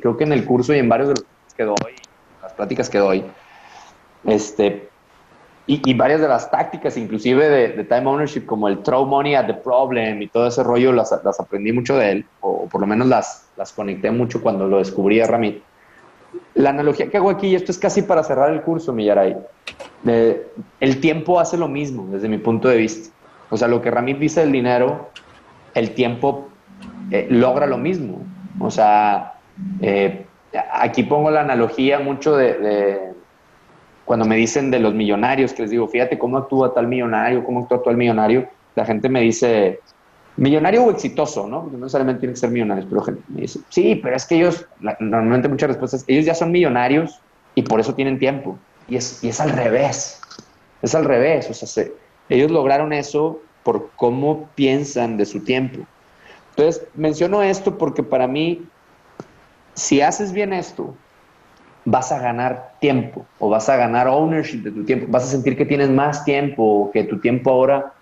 creo que en el curso y en varios de los que doy, las pláticas que doy, y varias de las tácticas, inclusive de time ownership, como el throw money at the problem y todo ese rollo, las aprendí mucho de él, o por lo menos las conecté mucho cuando lo descubrí a Ramit. La analogía que hago aquí, y esto es casi para cerrar el curso, Millaray, el tiempo hace lo mismo desde mi punto de vista. O sea, lo que Ramit dice del dinero, el tiempo logra lo mismo. O sea, aquí pongo la analogía mucho de cuando me dicen de los millonarios, que les digo, fíjate cómo actúa tal millonario, cómo actúa tal millonario, la gente me dice, millonario o exitoso, ¿no? Porque no necesariamente tienen que ser millonarios, pero gente me dice, sí, pero es que ellos, normalmente muchas respuestas, ellos ya son millonarios y por eso tienen tiempo. Y es al revés, es al revés, o sea, ellos lograron eso por cómo piensan de su tiempo. Entonces, menciono esto porque para mí, si haces bien esto, vas a ganar tiempo o vas a ganar ownership de tu tiempo, vas a sentir que tienes más tiempo, que tu tiempo ahora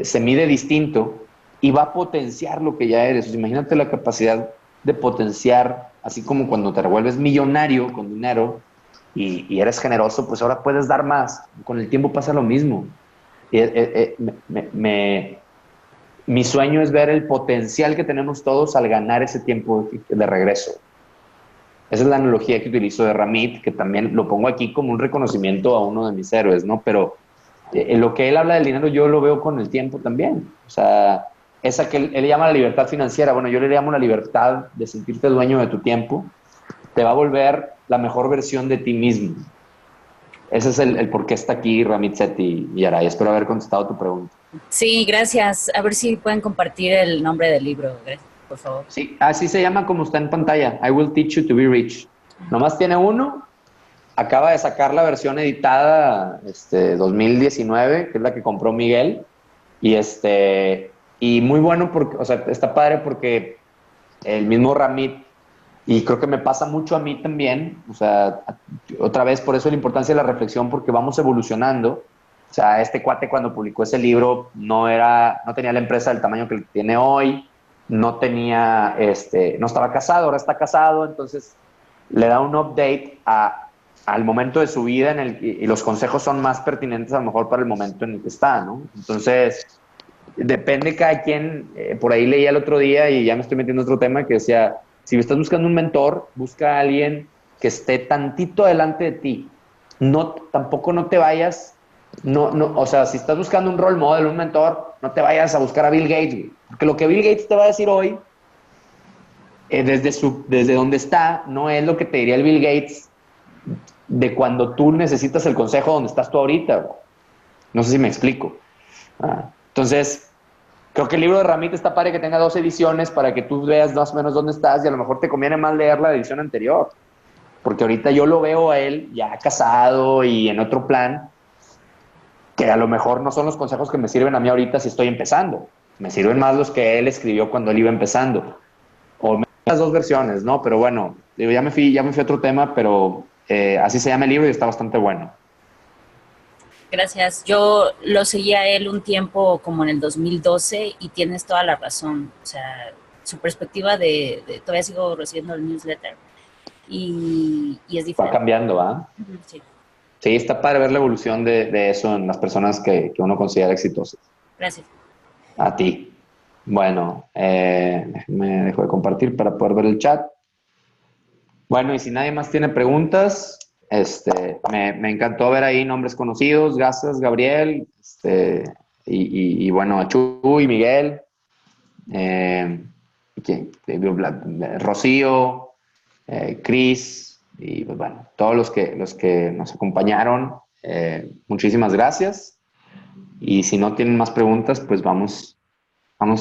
se mide distinto y va a potenciar lo que ya eres. O sea, imagínate la capacidad de potenciar, así como cuando te revuelves millonario con dinero y eres generoso, pues ahora puedes dar más. Con el tiempo pasa lo mismo. Mi sueño es ver el potencial que tenemos todos al ganar ese tiempo de regreso. Esa es la analogía que utilizo de Ramit, que también lo pongo aquí como un reconocimiento a uno de mis héroes, ¿no? Pero en lo que él habla del dinero yo lo veo con el tiempo también. O sea, esa que él llama la libertad financiera, bueno, yo le llamo la libertad de sentirte dueño de tu tiempo, te va a volver la mejor versión de ti mismo. Ese es el por qué está aquí Ramit Sethi y Aray. Espero haber contestado tu pregunta. Sí, gracias. A ver si pueden compartir el nombre del libro, por favor. Sí, así se llama como está en pantalla. I will teach you to be rich. Nomás tiene uno. Acaba de sacar la versión editada 2019, que es la que compró Miguel. Y y muy bueno porque, o sea, está padre porque el mismo Ramit, y creo que me pasa mucho a mí también, o sea, otra vez por eso la importancia de la reflexión, porque vamos evolucionando. O sea, este cuate cuando publicó ese libro no tenía la empresa del tamaño que tiene hoy, no tenía, no estaba casado, ahora está casado, entonces le da un update al momento de su vida y los consejos son más pertinentes a lo mejor para el momento en el que está, ¿no? Entonces, depende cada quien. Por ahí leía el otro día y ya me estoy metiendo en otro tema que decía, si estás buscando un mentor, busca a alguien que esté tantito adelante de ti. Tampoco no te vayas, o sea, si estás buscando un role model, un mentor, no te vayas a buscar a Bill Gates, porque lo que Bill Gates te va a decir hoy, desde donde está, no es lo que te diría el Bill Gates de cuando tú necesitas el consejo donde estás tú ahorita. No sé si me explico. Entonces, creo que el libro de Ramit está padre que tenga 2 ediciones para que tú veas más o menos dónde estás y a lo mejor te conviene más leer la edición anterior. Porque ahorita yo lo veo a él ya casado y en otro plan, que a lo mejor no son los consejos que me sirven a mí ahorita si estoy empezando. Me sirven más los que él escribió cuando él iba empezando. O las 2 versiones, ¿no? Pero bueno, digo, ya me fui a otro tema, pero así se llama el libro y está bastante bueno. Gracias. Yo lo seguí a él un tiempo como en el 2012 y tienes toda la razón. O sea, su perspectiva todavía sigo recibiendo el newsletter y es diferente. Va cambiando, ¿ah? Sí. Sí, está padre ver la evolución de eso en las personas que uno considera exitosas. Gracias. A ti. Bueno, me dejo de compartir para poder ver el chat. Bueno, y si nadie más tiene preguntas, me encantó ver ahí nombres conocidos. Gracias, Gabriel. Y bueno, a Chuy, Miguel, Rocío, Cris, y pues bueno, todos los que nos acompañaron. Muchísimas gracias. Y si no tienen más preguntas, pues vamos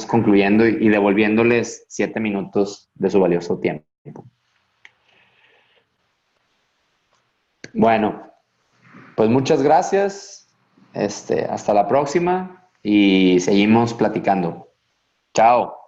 concluyendo y devolviéndoles 7 minutos de su valioso tiempo. Bueno, Pues muchas gracias. Hasta la próxima y seguimos platicando. Chao.